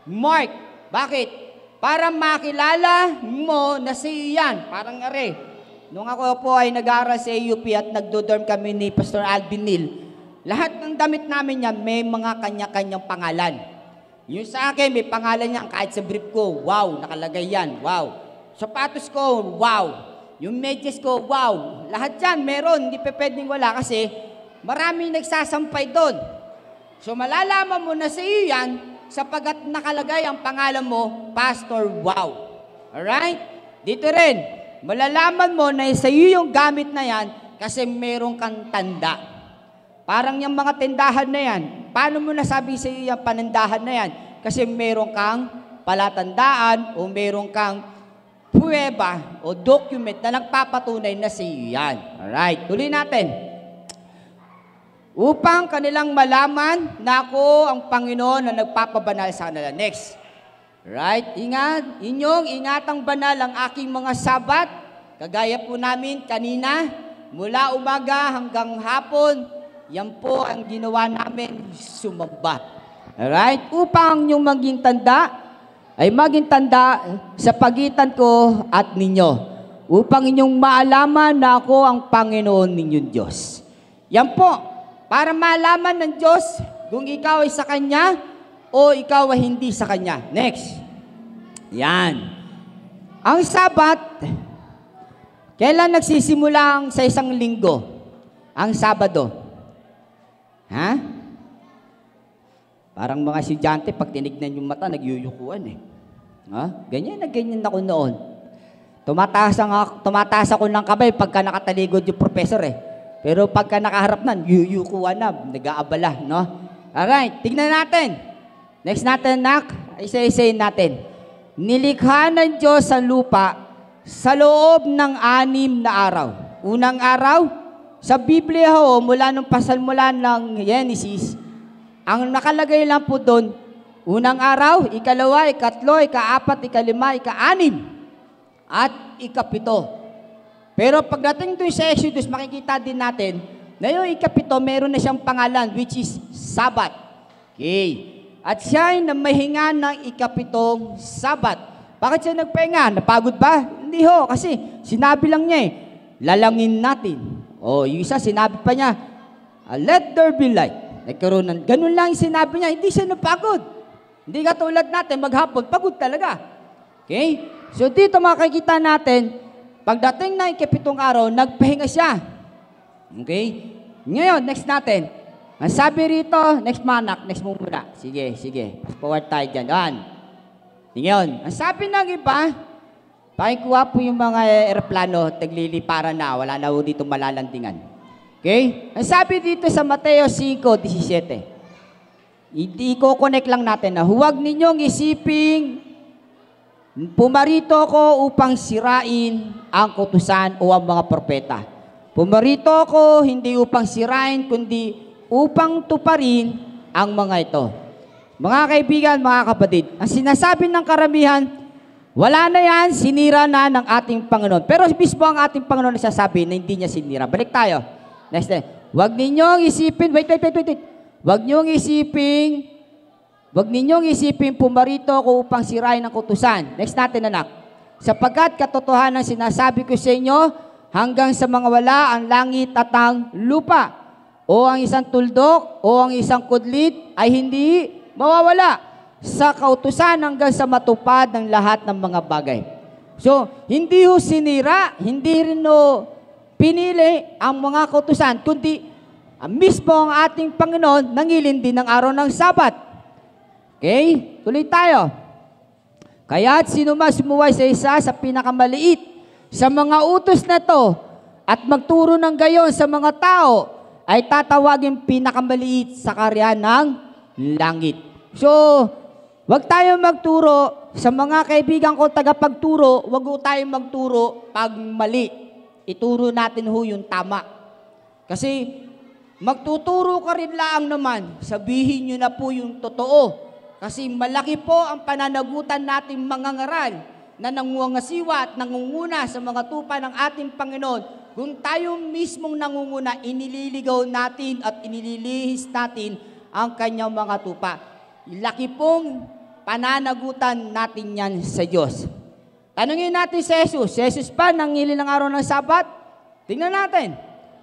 Speaker 7: Mark. Bakit? Para makilala mo na si iyan. Parang are. Nung ako po ay nag-aaral sa AUP at nagdo-dorm kami ni Pastor Alvin Neal, lahat ng damit namin yan may mga kanya-kanyang pangalan. Yung sa akin, may pangalan niya. Kahit sa brief ko, wow, nakalagay yan. Wow. Sapatos ko, wow. Yung medyas ko, wow. Lahat yan, meron. Hindi pa pwedeng wala kasi maraming nagsasampay doon. So malalaman mo na sa iyo yan sapagat nakalagay ang pangalan mo, Pastor Wow. Alright? Dito rin, malalaman mo na sa iyo yung gamit na yan kasi meron kang tanda. Parang yung mga tindahan na yan, paano mo nasabi sa iyo yung panandahan na yan? Kasi meron kang palatandaan o meron kang pruweba o document na nagpapatunay na sa iyo yan. Alright, tuloy natin. Upang kanilang malaman na ako ang Panginoon na nagpapabanal sa kanila. Next. Right? Ingat. Inyong ingatang banal ang aking mga sabat. Kagaya po namin kanina, mula umaga hanggang hapon, yan po ang ginawa namin, sumamba. Alright? Upang yung maging tanda, ay maging tanda sa pagitan ko at ninyo. Upang inyong maalaman na ako ang Panginoon ninyong Diyos. Yan po. Para malaman ng Diyos kung ikaw ay sa Kanya o ikaw ay hindi sa Kanya. Next. Yan. Ang Sabat, kailan nagsisimula sa isang linggo? Ang Sabado. Ha? Parang mga estudyante, pag tinignan yung mata, nagyuyukuan eh. Ha? Ganyan ako noon. Tumataas ako ng kamay pagka nakataligod yung professor eh. Pero pagka nakaharap na, yuyukuan na, nag-aabala, no? Alright, tignan natin. Next natin, nak, isa-isayin natin. Nilikha ng Diyos ang lupa sa loob ng 6 na araw. Unang araw, sa Biblia ho, mula nung pasalmulan ng Genesis, ang nakalagay lang po doon, unang araw, ikalawa, ikatlo, ikaapat, ikalima, ika-6, at ikapito. Pero pagdating doon sa Exodus, makikita din natin na yung ikapito, meron na siyang pangalan, which is Sabat. Okay. At siya ay namahinga ng ikapitong Sabat. Bakit siya nagpahinga? Napagod ba? Hindi ho, kasi sinabi lang niya lalangin natin. O, yung isa, sinabi pa niya, let there be light. Nagkaroon ng, ganun lang yung sinabi niya, hindi siya napagod. Hindi katulad natin, maghapon, pagod talaga. Okay? So dito makikita natin, pagdating na ikapitong araw, nagpahinga siya. Okay? Ngayon, next natin. Ang sabi rito, next manak, next mo muna. Sige. Forward tayo dyan. Ngayon, ang sabi ng iba, pakikuha po yung mga aeroplano, tagliliparan na, wala na po dito malalandingan. Okay? Ang sabi dito sa Mateo 5:17, i-connect lang natin na huwag ninyong isiping pumarito ko upang sirain ang kutusan o ang mga propeta. Pumarito ko hindi upang sirain, kundi upang tuparin ang mga ito. Mga kaibigan, mga kapatid, ang sinasabi ng karamihan, wala na yan, sinira na ng ating Panginoon. Pero mismo ang ating Panginoon nagsasabi na hindi niya sinira. Balik tayo. Next time. Huwag ninyong isipin, wait. Huwag ninyong isipin pumarito ko upang sirain ang kutusan. Next natin, anak. Sapagkat katotohanan sinasabi ko sa inyo, hanggang sa mga wala ang langit at ang lupa, o ang isang tuldok, o ang isang kudlit, ay hindi mawawala sa kautusan hanggang sa matupad ng lahat ng mga bagay. So, hindi ho sinira, hindi rin ho pinili ang mga kautusan, kundi mismo ang ating Panginoon nangilin din ng araw ng Sabat. Okay? Tuloy tayo. Kaya't sino man sumuway sa isa sa pinakamaliit sa mga utos na to at magturo ng gayon sa mga tao ay tatawagin pinakamaliit sa karya ng langit. So, wag tayong magturo sa mga kaibigan ko tagapagturo, wag ho tayong magturo pag mali. Ituro natin ho yung tama. Kasi magtuturo ka rin lang naman, sabihin nyo na po yung totoo. Kasi malaki po ang pananagutan nating mga ngaral na nangungasiwa at nangunguna sa mga tupa ng ating Panginoon. Kung tayo mismong nangunguna, inililigaw natin at inililihis natin ang kanyang mga tupa. Laki pong pananagutan natin yan sa Diyos. Tanungin natin si Jesus. Si Jesus pa nangili ng araw ng Sabat? Tingnan natin.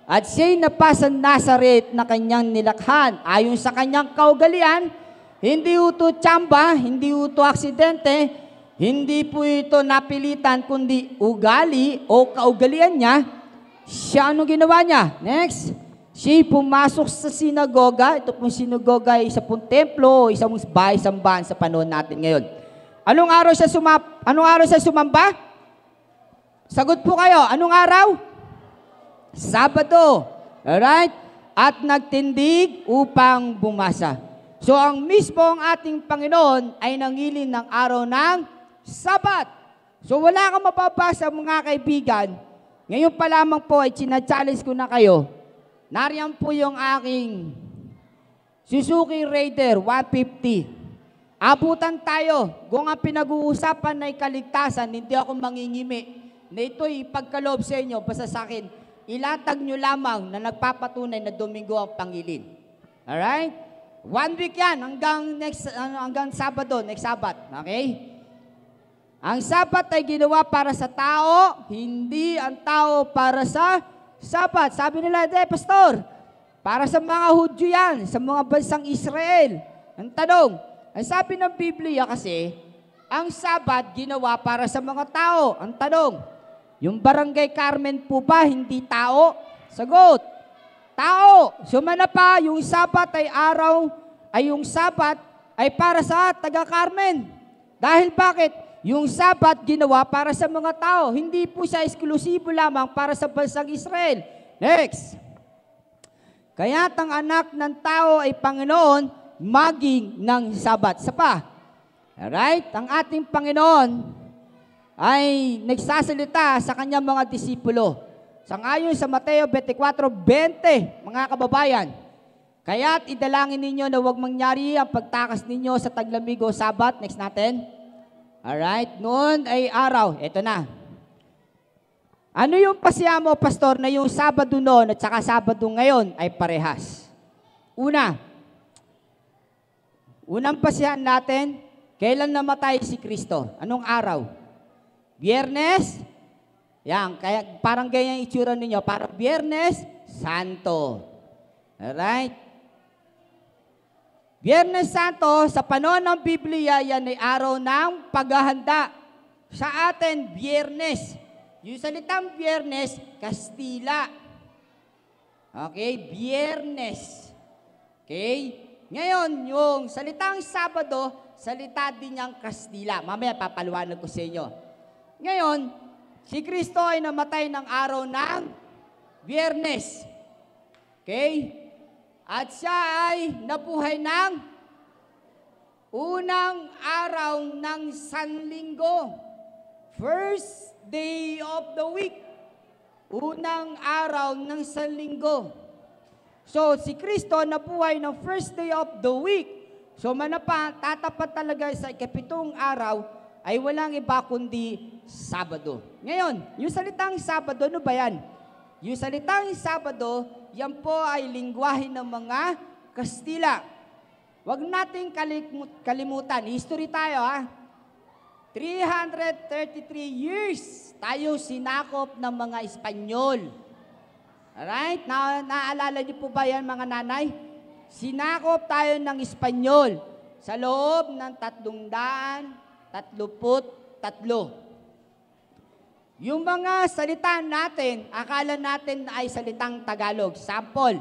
Speaker 7: At siya'y napasa Nazaret na kanyang nilakhan. Ayon sa kanyang kaugalian, hindi ito tsamba, hindi ito aksidente, hindi po ito napilitan, kundi ugali o kaugalian niya. Siya ano ginawa niya? Next, siya pumasok sa sinagoga. Ito pong sinagoga ay isa pong templo, isang bahay-sambahan sa panahon natin ngayon. Anong araw siya sumamba? Sagot po kayo, anong araw? Sabado. Alright? At nagtindig upang bumasa. So ang mismo ang ating Panginoon ay nangilin ng araw ng Sabat. So wala kang mapapasa mga kaibigan. Ngayon pa lamang po ay challenge ko na kayo. Nariyan po yung aking Suzuki Raider 150. Abutan tayo. Kung ang pinag-uusapan ay kaligtasan, hindi ako mangingimi. Na ito'y pagkaloob sa inyo, basta sa akin, ilatag nyo lamang na nagpapatunay na Domingo ang pangilin. Alright? 1 week yan hanggang Sabado, next Sabat. Okay? Ang Sabat ay ginawa para sa tao, hindi ang tao para sa Sabat. Sabi nila, Pastor, para sa mga Hudyo yan, sa mga bansang Israel. Ang tanong, ang sabi ng Biblia kasi, ang Sabat ginawa para sa mga tao. Ang tanong, yung Barangay Carmen po ba hindi tao? Sagot, tao. Sumana pa, yung Sabat ay para sa taga-Carmen. Dahil bakit? Yung Sabat ginawa para sa mga tao. Hindi po siya eksklusibo lamang para sa bansang Israel. Next. Kaya't ang anak ng tao ay Panginoon, maging ng Sabat. Isa pa. Alright? Ang ating Panginoon ay nagsasalita sa kanyang mga disipulo. Sangayon sa Mateo 24:20, mga kababayan, kaya't idalangin ninyo na huwag mangyari ang pagtakas ninyo sa taglamig o Sabat. Next natin. Alright, noon ay araw. Ito na. Ano yung pasya mo, Pastor, na yung Sabado noon at saka Sabado ngayon ay parehas? Unang pasyahan natin, kailan namatay si Kristo? Anong araw? Biyernes? Yan, kaya parang ganyan itsura ninyo. Parang Biyernes Santo. Alright? Biyernes Santo, sa panahon ng Biblia, yan ay araw ng paghahanda. Sa atin, Biyernes. Yung salitang Biyernes, Kastila. Okay? Biyernes. Okay? Ngayon, yung salitang Sabado, salita din niyang Kastila. Mamaya papaliwanag ko sa inyo. Ngayon, si Kristo ay namatay ng araw ng Biyernes. Okay? At siya ay nabuhay ng unang araw ng Sanlinggo. First day of the week. Unang araw ng Sanlinggo. So, si Kristo nabuhay ng first day of the week. So, manapa, tatapat talaga sa ikapitong araw ay walang iba kundi Sabado. Ngayon, yung salitang Sabado, ano ba yan? Yung salitang Sabado, yan po ay lingwahe ng mga Kastila. Huwag nating kalimutan. History tayo, ha? 333 years tayo sinakop ng mga Espanyol. Alright? Naalala niyo po ba yan, mga nanay? Sinakop tayo ng Espanyol sa loob ng 333. Yung mga salita natin, akala natin ay salitang Tagalog. Sample,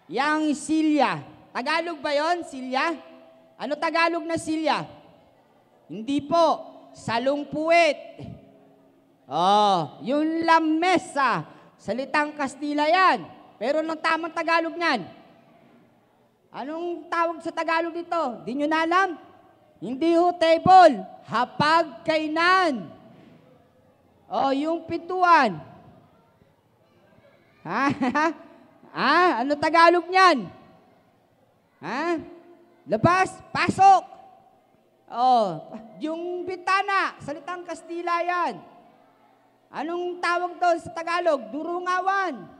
Speaker 7: yang silya. Tagalog ba yon, silya? Ano Tagalog na silya? Hindi po. salungpuit. Yung lamesa, salitang Kastila yan. Pero anong tamang Tagalog niyan? Anong tawag sa Tagalog dito? Di nyo na alam? Hindi ho table, hapag-kainan. Yung pintuan. Ha? Ano Tagalog niyan? Labas, pasok. Yung bintana, salitang Kastila yan. Anong tawag doon sa Tagalog? Durungawan.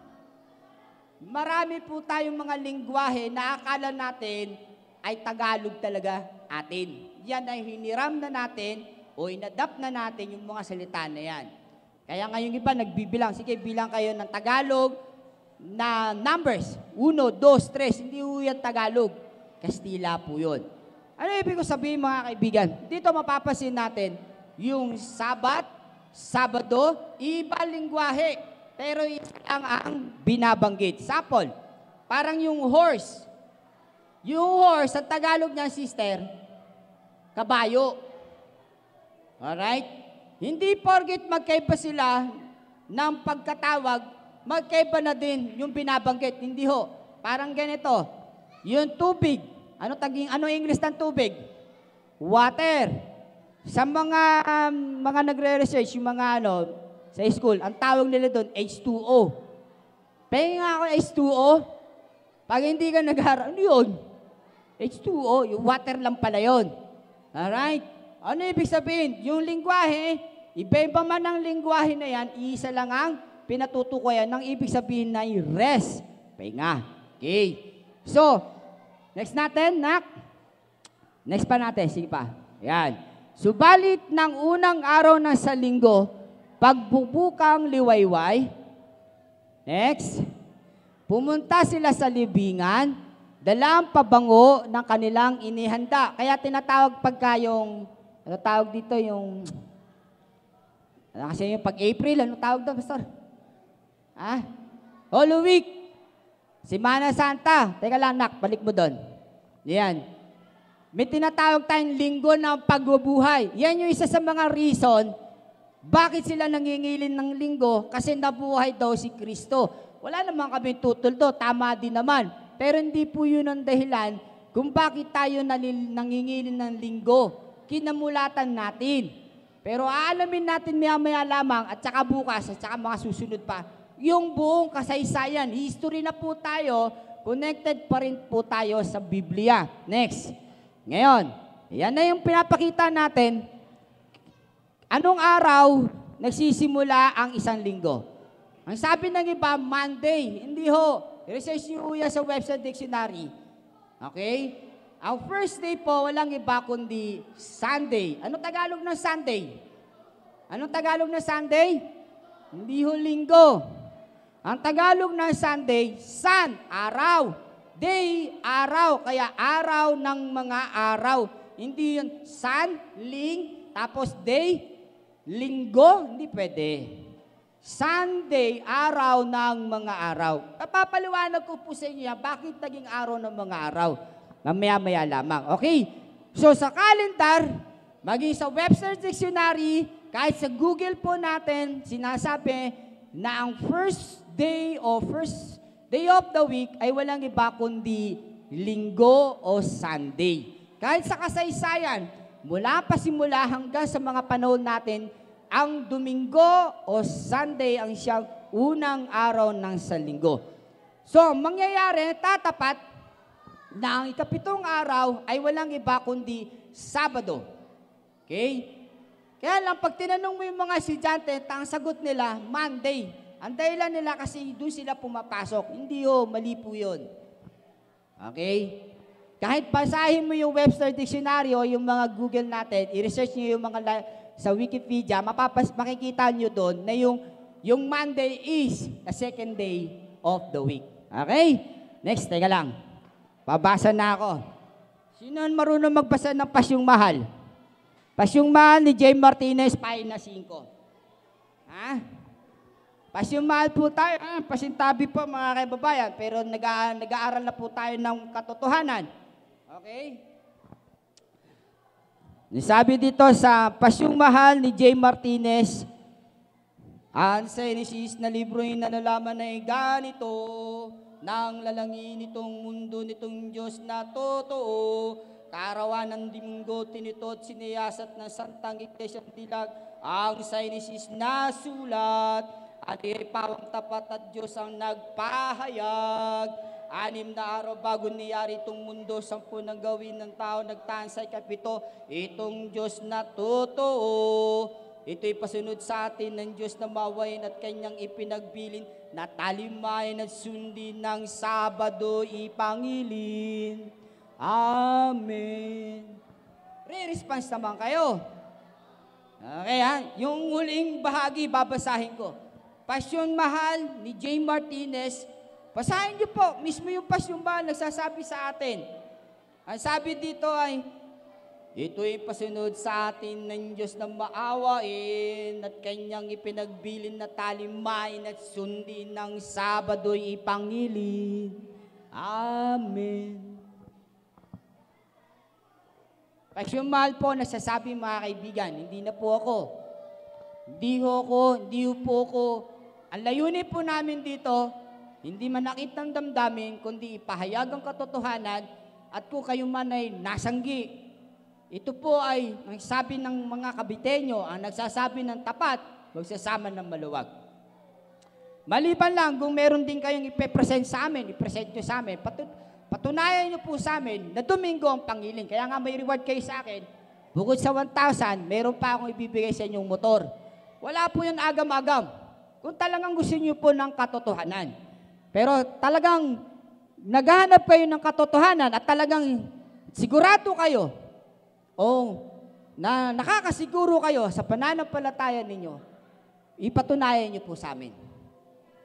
Speaker 7: Marami po tayong mga lingwahe na akala natin ay Tagalog talaga atin. Yan ay hiniram na natin o inadapt na natin yung mga salita na yan. Kaya ngayong iba nagbibilang. Sige, bilang kayo ng Tagalog na numbers. 1, 2, 3. Hindi po yan Tagalog. Kastila po yun. Ano ibig ko sabihin mga kaibigan? Dito mapapasin natin yung Sabat, Sabado, iba lingwahe. Pero isa lang ang binabanggit. Sample, parang yung horse. Yung horse, ang Tagalog niya, sister, kabayo. Alright? Hindi porgit magkaiba sila ng pagkatawag, magkaiba na din yung binabanggit. Hindi ho. Parang ganito. Yung tubig. Ano English ng tubig? Water. Sa mga nagre-research, yung mga sa school, ang tawag nila doon, H2O. Pengen nga ako H2O. Pag hindi ka nag-aaral, ano yun? H2O, yung water lang pala yun. Alright? Ano ibig sabihin? Yung lingwahe, iba-iba man ang lingwahe na yan, isa lang ang pinatutukoyan ng ibig sabihin na yung rest. Penga. Okay. So, next natin, nak. Next pa natin, sige pa. Yan. Subalit ng unang araw ng sa linggo, pagbubukang liwayway. Next. Pumunta sila sa libingan, dala ang pabango ng kanilang inihanda. Kaya tinatawag pagka yung, ano tawag dito yung, kasi yung pag-April, ano tawag doon, Pastor? Holy Week. Semana Santa. Teka lang, nak, balik mo doon. Yan. May tinatawag tayong linggo ng pagbubuhay. Yan yung isa sa mga reason bakit sila nangingilin ng linggo? Kasi nabuhay daw si Kristo. Wala naman kami tutol do, tama din naman. Pero hindi po yun ang dahilan kung bakit tayo nangingilin ng linggo. Kinamulatan natin. Pero aalamin natin maya-maya lamang at saka bukas at saka mga susunod pa, yung buong kasaysayan, history na po tayo, connected pa rin po tayo sa Biblia. Next. Ngayon, yan na yung pinapakita natin. Anong araw nagsisimula ang isang linggo? Ang sabi ng iba, Monday. Hindi ho. Research niyo yan sa Webster Dictionary. Okay? Ang first day po, walang iba kundi Sunday. Anong Tagalog ng Sunday? Anong Tagalog ng Sunday? Hindi ho linggo. Ang Tagalog ng Sunday, sun, araw. Day, araw. Kaya araw ng mga araw. Hindi yun sun, ling, tapos day, linggo, hindi pwede. Sunday, araw ng mga araw. Papaliwanag ko po sa inyo yan, bakit naging araw ng mga araw? Mamaya-maya lamang. Okay? So sa calendar, maging sa Webster Dictionary, kahit sa Google po natin, sinasabi na ang first day o first day of the week ay walang iba kundi linggo o Sunday. Kahit sa kasaysayan, mula pa simula hanggang sa mga panahon natin, ang Domingo o Sunday ang siyang unang araw ng salinggo. So, mangyayari, tatapat na ang ikapitong araw ay walang iba kundi Sabado. Okay? Kaya lang, pag tinanong mo yung mga estudyante, ang sagot nila, Monday. Ang dahilan nila kasi doon sila pumapasok. Hindi ho, mali po yun. Okay? Kahit basahin mo yung Webster Dictionary o yung mga Google natin, i-research nyo yung mga sa Wikipedia, makikita nyo doon na yung Monday is the second day of the week. Okay? Next, teka lang. Babasa na ako. Sino marunong magbasa ng Pasyong Mahal? Pasyong Mahal ni J. Martinez, pahina 5. Pasyong Mahal po tayo. Pasintabi po mga kaibabayan, pero nag-aaral na po tayo ng katotohanan. Okay? Sabi dito sa Pasyong Mahal ni J. Martinez, ang Genesis na libro yung nalalaman na ganito, nang lalangin itong mundo nitong Diyos na totoo, kaarawan ng linggo, tinitot, siniyasat ng Santang Iglesyang Dilag, ang Genesis na sulat, at ay pawang tapat at Diyos ang nagpahayag. 6 na araw bago niyari itong mundo, 10 nang gawin ng tao, nagtansay 7, itong Diyos na totoo. Ito'y pasunod sa atin ng Diyos na mawain at kanyang ipinagbilin, na talimayan at sundin ng Sabado ipangilin. Amen. Re-response naman kayo. Okay ha? Yung huling bahagi babasahin ko. Pasyong Mahal ni J. Martinez. Basahin niyo po, mismo yung Pasyong Mahal nagsasabi sa atin. Ang sabi dito ay, ito'y pasunod sa atin ng Diyos na maawain at kanyang ipinagbilin na talimain at sundin ng Sabado'y ipangilin. Amen. Pasyong Mahal po nagsasabi mga kaibigan, hindi na po ako. Hindi po ako. Ang layunin po namin dito, hindi manakit ng damdamin, kundi ipahayag ang katotohanan at kung kayo man ay nasanggi. Ito po ay nagsasabi ng mga Kabiteño, ang nagsasabi ng tapat, magsasama ng maluwag. Maliban lang, kung meron din kayong ipe-present sa amin, i-present nyo sa amin, patunayan nyo po sa amin na Domingo ang pangiling. Kaya nga may reward kayo sa akin, bukod sa 1,000, meron pa akong ibibigay sa inyong motor. Wala po yung agam-agam. Kung talagang gusto nyo po ng katotohanan. Pero talagang naghahanap kayo ng katotohanan at talagang sigurado kayo o na nakakasiguro kayo sa pananampalataya ninyo, ipatunayan nyo po sa amin.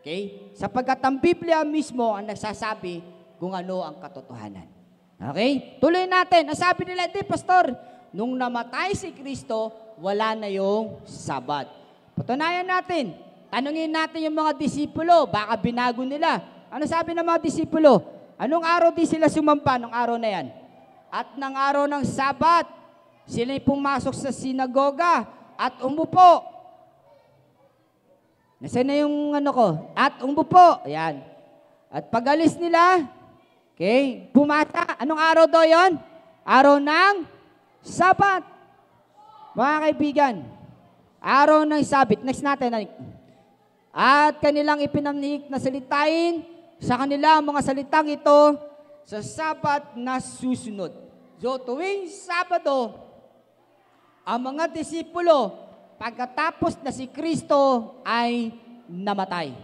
Speaker 7: Okay? Sapagkat ang Biblia mismo ang nagsasabi kung ano ang katotohanan. Okay? Tuloy natin. Ang sabi nila, hindi, Pastor, nung namatay si Kristo, wala na yung Sabat. Patunayan natin. Tanungin natin yung mga disipulo, baka binago nila. Ano sabi ng mga disipulo? Anong araw di sila sumamba nung araw na yan? At ng araw ng Sabat, sila'y pumasok sa sinagoga at umupo. Nasaan na yung ano ko? At umupo. Ayan. At pag-alis nila, okay, bumata. Anong araw daw yon? Araw ng Sabat. Mga kaibigan, araw ng Sabat. Next natin. At kanilang ipinamnihik na salitain sa kanilang mga salitang ito sa Sabat na susunod. So tuwing Sabado, ang mga disipulo, pagkatapos na si Kristo ay namatay.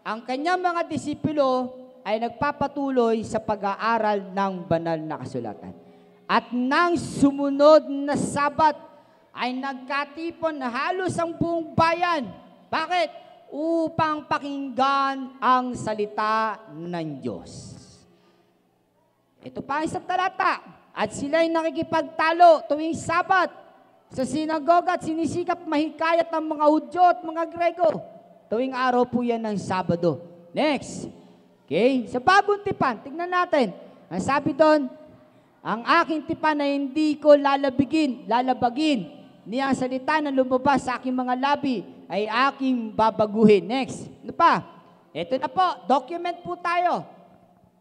Speaker 7: Ang kanyang mga disipulo ay nagpapatuloy sa pag-aaral ng banal na kasulatan. At nang sumunod na Sabat, ay nagkatipon na halos ang buong bayan. Bakit? Upang pakinggan ang salita ng Diyos. Ito pa isang talata. At sila'y nakikipagtalo tuwing Sabat sa sinagoga at sinisikap mahikayat ng mga Hudyo at mga Grego. Tuwing araw po yan ng Sabado. Next. Okay? Sa bagong tipan, tignan natin. Ang sabi doon, ang aking tipan na hindi ko lalabagin. Niyang salita na lumabas sa aking mga labi ay aking babaguhin. Next. Ano pa? Ito na po. Document po tayo.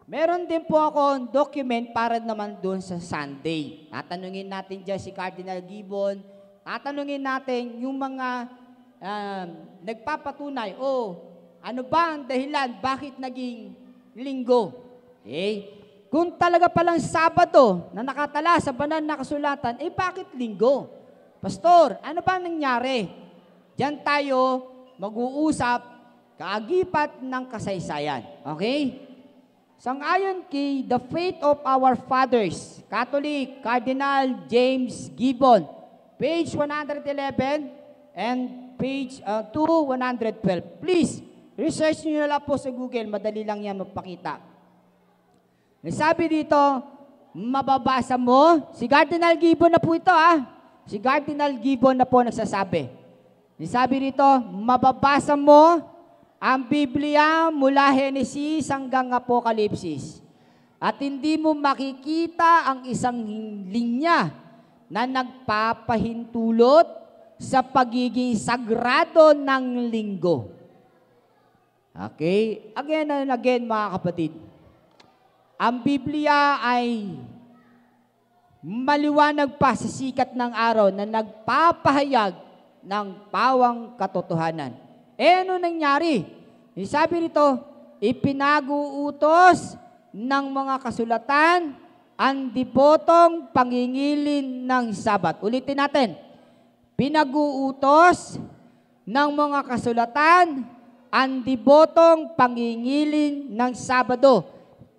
Speaker 7: Meron din po ako document para naman doon sa Sunday. Tatanungin natin dyan si Cardinal Gibbon. Tatanungin natin yung mga nagpapatunay. Ano ba ang dahilan? Bakit naging linggo? Okay? Kung talaga palang Sabado na nakatala sa banal na kasulatan, bakit linggo? Pastor, ano ba nangyari? Diyan tayo mag-uusap kaagipat ng kasaysayan. Okay? Sang-ayon kay The Faith of Our Fathers, Catholic, Cardinal James Gibbon, page 111 and page 112. Please, research nyo na lang po sa Google. Madali lang yan magpakita. Sabi dito, mababasa mo, si Cardinal Gibbon na po ito Si Cardinal Gibbon na po nagsasabi. Sabi rito, mababasa mo ang Biblia mula Henesis hanggang Apokalipsis. At hindi mo makikita ang isang linya na nagpapahintulot sa pagiging sagrado ng linggo. Okay? Again and again, mga kapatid. Ang Biblia ay maliwanag pa sa sikat ng araw na nagpapahayag ng pawang katotohanan. Ano nangyari? Sabi rito, ipinag-uutos ng mga kasulatan ang debotong pangingilin ng Sabat. Ulitin natin. Pinag-uutos ng mga kasulatan ang debotong pangingilin ng Sabado.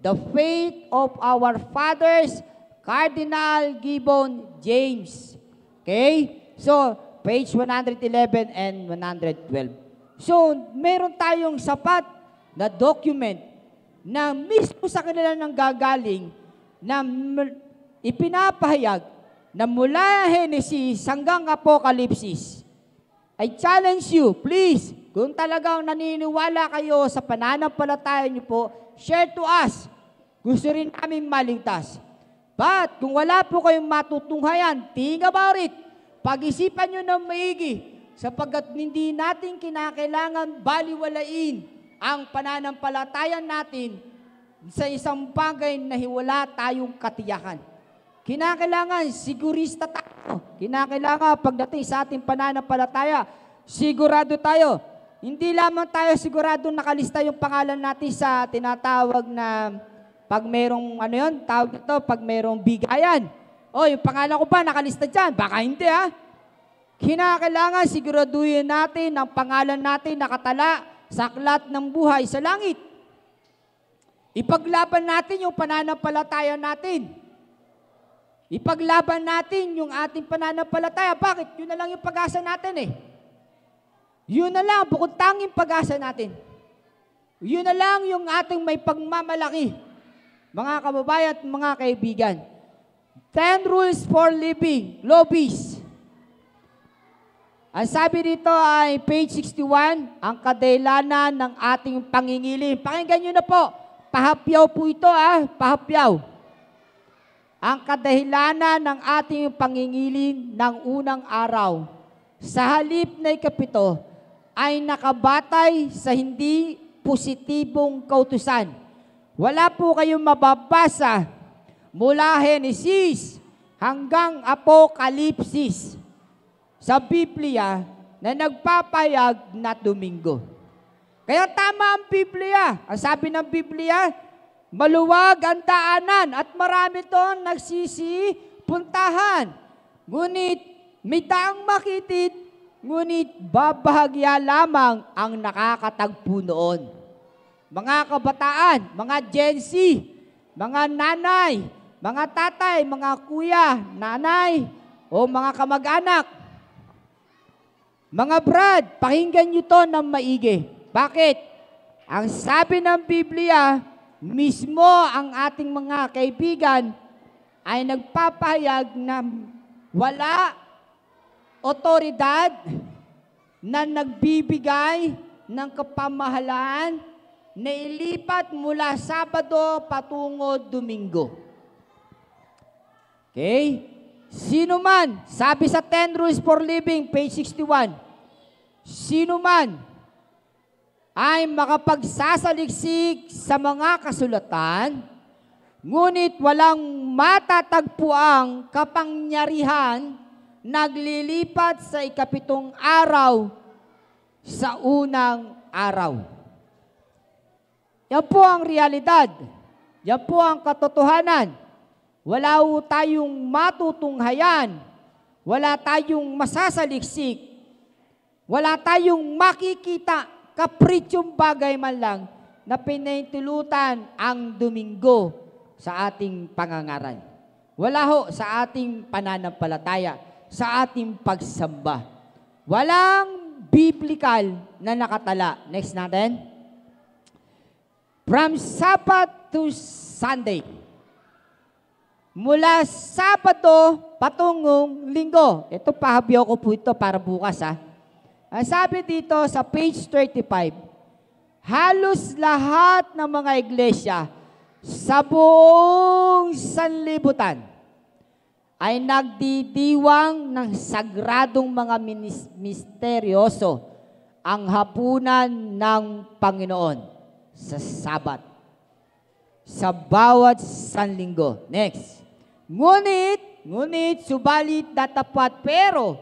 Speaker 7: The faith of our fathers, Cardinal Gibbon James. Okay? So, page 111 and 112. So, meron tayong sapat na document na mismo sa kanila nang gagaling na ipinapahayag na mula Genesis hanggang Apokalipsis. I challenge you, please, kung talagang naniniwala kayo sa pananampalataya niyo po, share to us. Gusto rin namin maligtas. But kung wala po kayong matutunghayan, think about it. Pag-isipan nyo ng maigi sapagkat hindi natin kinakailangan baliwalain ang pananampalatayan natin sa isang bagay na wala tayong katiyakan. Kinakailangan sigurista tayo. Kinakailangan pagdating sa ating pananampalataya, sigurado tayo. Hindi lamang tayo sigurado nakalista yung pangalan natin sa tinatawag na pag merong, tawag ito, pag merong bigayan. O, yung pangalan ko pa, nakalista dyan. Baka hindi, ha? Kinakailangan siguraduhin natin ang pangalan natin nakatala sa aklat ng buhay sa langit. Ipaglaban natin yung pananampalataya natin. Ipaglaban natin yung ating pananampalataya. Bakit? Yun na lang yung pag-asa natin, eh. Yun na lang, bukod tanging pag-asa natin. Yun na lang yung ating may pagmamalaki. Mga kababayan at mga kaibigan, 10 rules for living, Lobis. Ang sabi dito ay page 61, ang kadahilanan ng ating pangingilin. Pakinggan nyo na po, pahapyaw po ito, pahapyaw. Ang kadahilanan ng ating pangingilin ng unang araw, sa halip na ikapito, ay nakabatay sa hindi positibong kautusan. Wala po kayong mababasa mula Genesis hanggang Apokalipsis sa Biblia na nagpapayag na Domingo. Kaya tama ang Biblia. Ang sabi ng Biblia, maluwag ang daanan at marami doon nagsisipuntahan. Ngunit may daang makitid, ngunit babahagya lamang ang nakakatagpo noon. Mga kabataan, mga Gen Z, mga nanay, mga tatay, mga kuya, nanay, o mga kamag-anak, mga brad, pakinggan nyo to ng maigi. Bakit? Ang sabi ng Biblia, mismo ang ating mga kaibigan ay nagpapahayag na wala otoridad na nagbibigay ng kapamahalaan na ilipat mula Sabado patungo Domingo. Okay? Sino man, sabi sa 10 Rules for Living, page 61, sino man ay makapagsasaliksik sa mga kasulatan, ngunit walang matatagpuang kapangyarihan, naglilipat sa ikapitong araw sa unang araw. Yan po ang realidad. Yan po ang katotohanan. Wala po tayong matutunghayan. Wala tayong masasaliksik. Wala tayong makikita kaprityong bagay man lang na pinahintulutan ang Domingo sa ating pangangaral. Wala ho sa ating pananampalataya, sa ating pagsamba. Walang biblical na nakatala. Next natin. From Sabbath to Sunday. Mula Sabado patungong Linggo. Ito pahabyaw ko po ito para bukas, Ang sabi dito sa page 35, halos lahat ng mga iglesia sa buong sanlibutan ay nagdidiwang ng sagradong mga misteryoso ang hapunan ng Panginoon sa Sabat, sa bawat sanlinggo. Next. Ngunit, subalit datapat, pero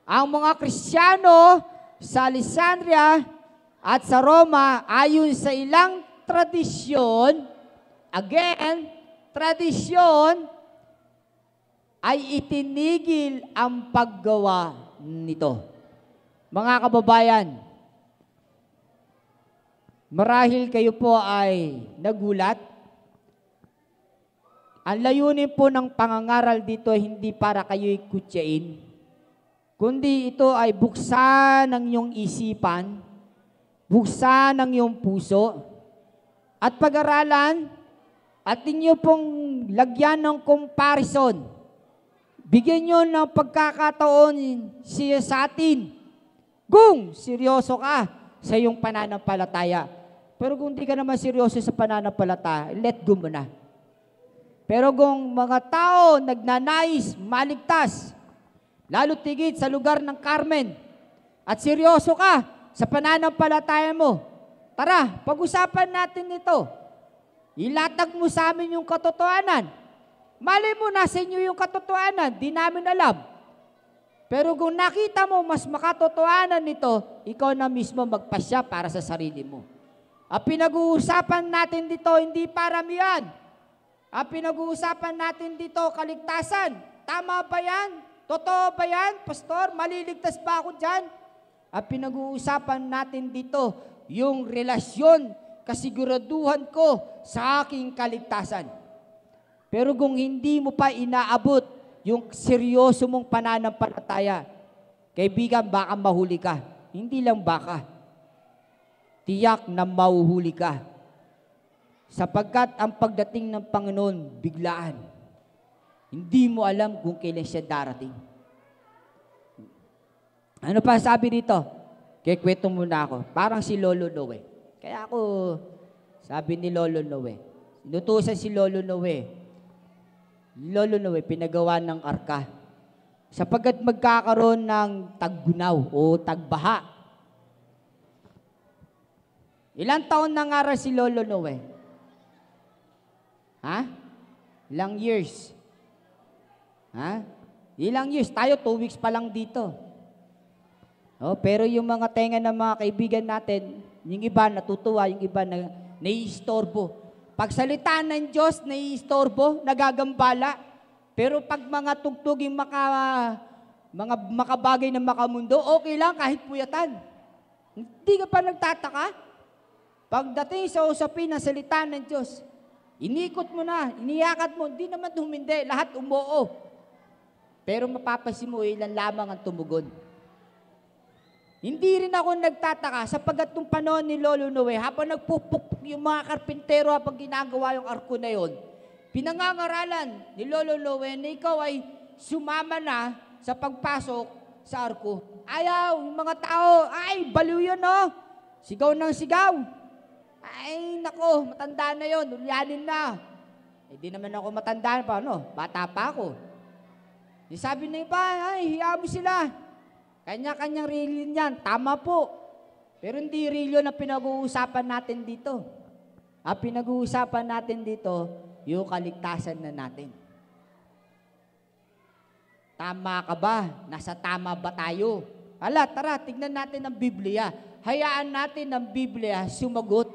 Speaker 7: ang mga Kristiyano sa Alexandria at sa Roma, ayon sa ilang tradisyon, ay itinigil ang paggawa nito. Mga kababayan, marahil kayo po ay nagulat. Ang layunin po ng pangangaral dito hindi para kayo'y kutyain, kundi ito ay buksan ng iyong isipan, buksan ng iyong puso, at pag-aralan, at inyo pong lagyan ng comparison. Bigyan nyo ng pagkakataon siya sa atin. Kung seryoso ka sa iyong pananampalataya. Pero kung di ka naman seryoso sa pananampalataya, let go mo na. Pero kung mga tao nagnanais, maligtas, lalo tigit sa lugar ng Carmen, at seryoso ka sa pananampalataya mo, tara, pag-usapan natin ito. Ilatag mo sa amin yung katotohanan. Mali mo, nasa inyo yung katotohanan, di namin alam. Pero kung nakita mo mas makatotohanan nito, ikaw na mismo magpasya para sa sarili mo. Ang pinag-uusapan natin dito, hindi paramihan. Ang pinag-uusapan natin dito, kaligtasan. Tama ba yan? Totoo ba yan, Pastor? Maliligtas ba ako dyan? Ang pinag-uusapan natin dito, yung relasyon, kasiguraduhan ko sa aking kaligtasan. Pero kung hindi mo pa inaabot yung seryoso mong pananampalataya, kaibigan, baka mahuli ka. Hindi lang baka. Tiyak na mahuhuli ka. Sapagkat ang pagdating ng Panginoon, biglaan. Hindi mo alam kung kailan siya darating. Ano pa sabi dito? Kaya kwento muna ako. Parang si Lolo Noe. Kaya ako, sabi ni Lolo Noe, inutusan si Lolo Noe, pinagawa ng arka. Sapagkat magkakaroon ng taggunaw o tagbaha. Ilang taon nangaral si Lolo Noe? Ha? Ilang years? Ha? Ilang years? Tayo 2 weeks pa lang dito. Oh, pero yung mga tenga ng mga kaibigan natin, yung iba natutuwa, yung iba naiistorbo. Pagsalita ng Diyos, naiistorbo, nagagambala. Pero pag mga tugtuging mga makabagay na makamundo, okay lang kahit puyatan. Hindi ka pa nagtataka? Pagdating sa usapin ng salita ng Diyos, inikot mo na, iniyakat mo, hindi naman humindi, lahat umuo. Pero mapapansin mo, ilan lamang ang tumugon. Hindi rin ako nagtataka sapagkat nung panahon ni Lolo Noe, habang nagpupukpuk yung mga karpintero habang ginagawa yung arko na yon, pinangangaralan ni Lolo Noe na ikaw ay sumama na sa pagpasok sa arko. Ayaw, yung mga tao, ay, baliw yun, no? Sigaw ng sigaw. Ay, nako, matanda na yun, ulyanin na. Eh, di naman ako matanda pa, no? Bata pa ako. Di sabi na iba, ay, hiya mo sila. Kanya-kanyang reliyon yan. Tama po. Pero hindi reliyon na pinag-uusapan natin dito. Ang pinag-uusapan natin dito, yung kaligtasan na natin. Tama ka ba? Nasa tama ba tayo? Hala, tara, tignan natin ang Biblia. Hayaan natin ang Biblia sumagot.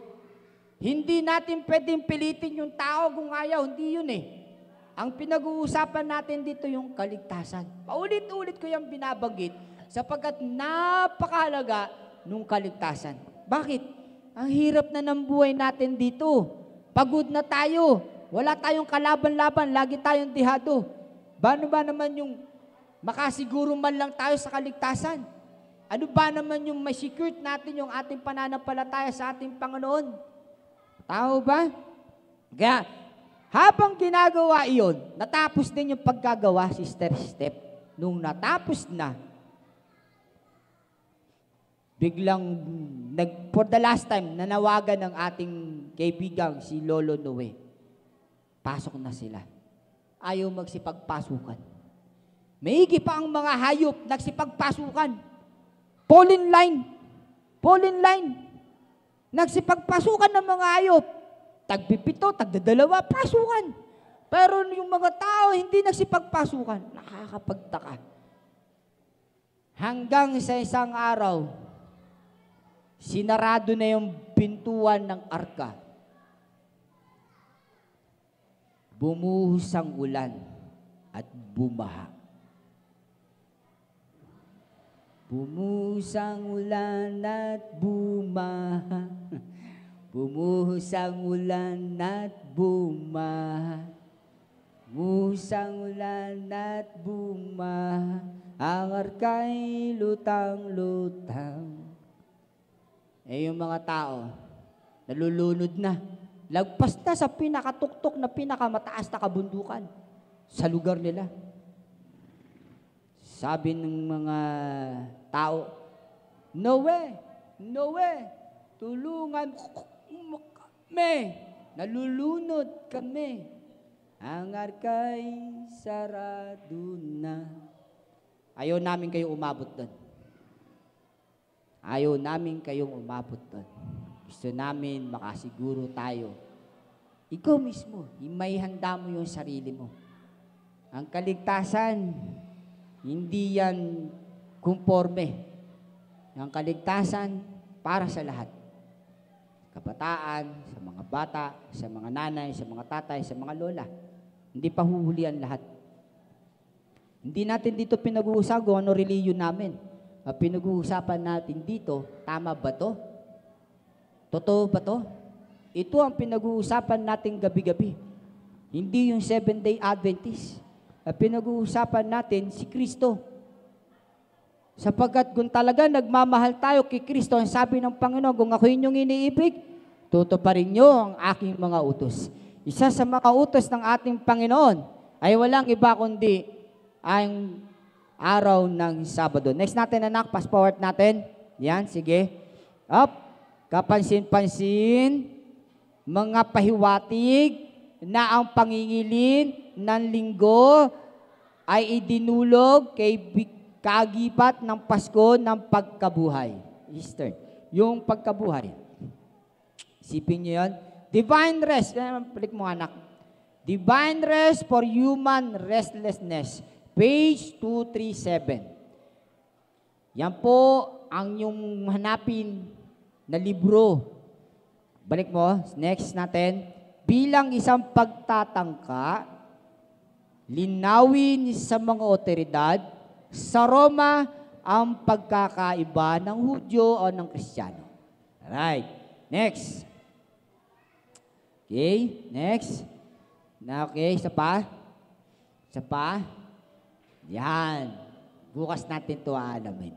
Speaker 7: Hindi natin pwedeng pilitin yung tao kung ayaw. Hindi yun eh. Ang pinag-uusapan natin dito yung kaligtasan. Paulit-ulit ko yung binabanggit sapagkat napakahalaga nung kaligtasan. Bakit? Ang hirap na ng buhay natin dito. Pagod na tayo. Wala tayong kalaban-laban. Lagi tayong dihado. Paano ba naman yung makasiguro man lang tayo sa kaligtasan? Ano ba naman yung ma-secure natin yung ating pananampalataya sa ating Panginoon? Tao ba? Kaya, habang ginagawa iyon, natapos din yung paggagawa, Sister Step. Nung natapos na, biglang, for the last time, nanawagan ng ating kaibigang si Lolo Noe. Pasok na sila. ayaw magsipagpasukan. Maigi pa ang mga hayop nagsipagpasukan. Fall in line. Fall in line. Nagsipagpasukan ng mga hayop. Tagpipito, tagdadalawa, pasukan. Pero yung mga tao hindi nagsipagpasukan. Nakakapagtaka. Hanggang sa isang araw, sinarado na yung pintuan ng arka. Bumuhos ang ulan at bumaha. Bumuhos ang ulan at bumaha. Bumuhos ang ulan at bumaha. Bumuhos ang ulan at bumaha. Ang arka'y lutang-lutang. Yung mga tao, nalulunod na. Lagpas na sa pinakatuktok na pinakamataas na kabundukan sa lugar nila. Sabi ng mga tao, Noe, tulungan mo kami. Nalulunod kami. Ang arka'y sarado na. Ayaw namin kayong umabot doon. Ayaw namin kayong umabot doon. Gusto namin makasiguro tayo. Ikaw mismo, may handa mo yung sarili mo. Ang kaligtasan, hindi yan kumporme. Ang kaligtasan, para sa lahat. Kabataan, sa mga bata, sa mga nanay, sa mga tatay, sa mga lola. Hindi pa huhulihan lahat. Hindi natin dito pinag-uusapan kung ano reliyon namin. Pinag-uusapan natin dito, tama ba to? Totoo ba to? Ito ang pinag-uusapan natin gabi-gabi. Hindi yung 7-day Adventist. Pinag-uusapan natin si Kristo. Sapagkat kung talaga nagmamahal tayo kay Kristo, ang sabi ng Panginoon, kung ako inyong iniibig, tutuparin nyo ang aking mga utos. Isa sa mga utos ng ating Panginoon ay walang iba kundi ang araw ng Sabado. Next natin, anak, fast forward natin. Yan, sige. Up. Kapansin-pansin, mga pahiwatig na ang pangingilin ng linggo ay idinulog kay kaagibat ng Pasko ng pagkabuhay. Easter. Yung pagkabuhay. Isipin nyo yan. Divine rest. Balik mo, anak. Divine rest for human restlessness. Page 237. Yan po ang yung hanapin na libro. Balik mo. Next natin. Bilang isang pagtatangka, linawin sa mga otoridad, sa Roma ang pagkakaiba ng Hudyo o ng Kristiyano. Alright. Next. Okay. Next. Okay. Isa pa. Isa pa. Yan. Bukas natin ito aalamin.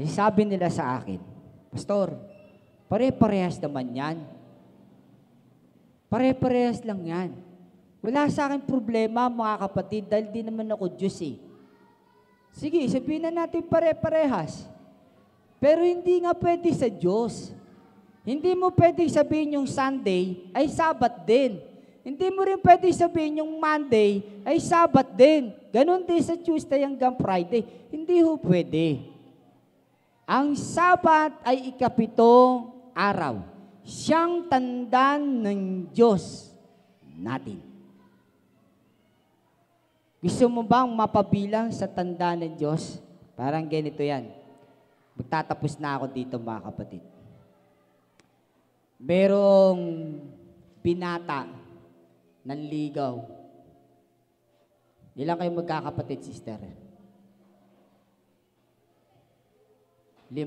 Speaker 7: Sabi nila sa akin, Pastor, pare-parehas naman yan. Pare-parehas lang yan. Wala sa akin problema, mga kapatid, dahil di naman ako Diyos eh. Sige, sabihin na natin pare-parehas. Pero hindi nga pwede sa Diyos. Hindi mo pwede sabihin yung Sunday ay Sabat din. Hindi mo rin pwede sabihin yung Monday ay Sabat din. Ganon din sa Tuesday hanggang Friday. Hindi ho pwede. Ang Sabat ay ikapitong araw. Siyang tanda ng Diyos natin. Gusto mo bang mapabilang sa tanda ng Diyos? Parang ganito yan. Magtatapos na ako dito, mga kapatid. Merong binata ng ligaw. Ilan kayo magkakapatid, sister? 5.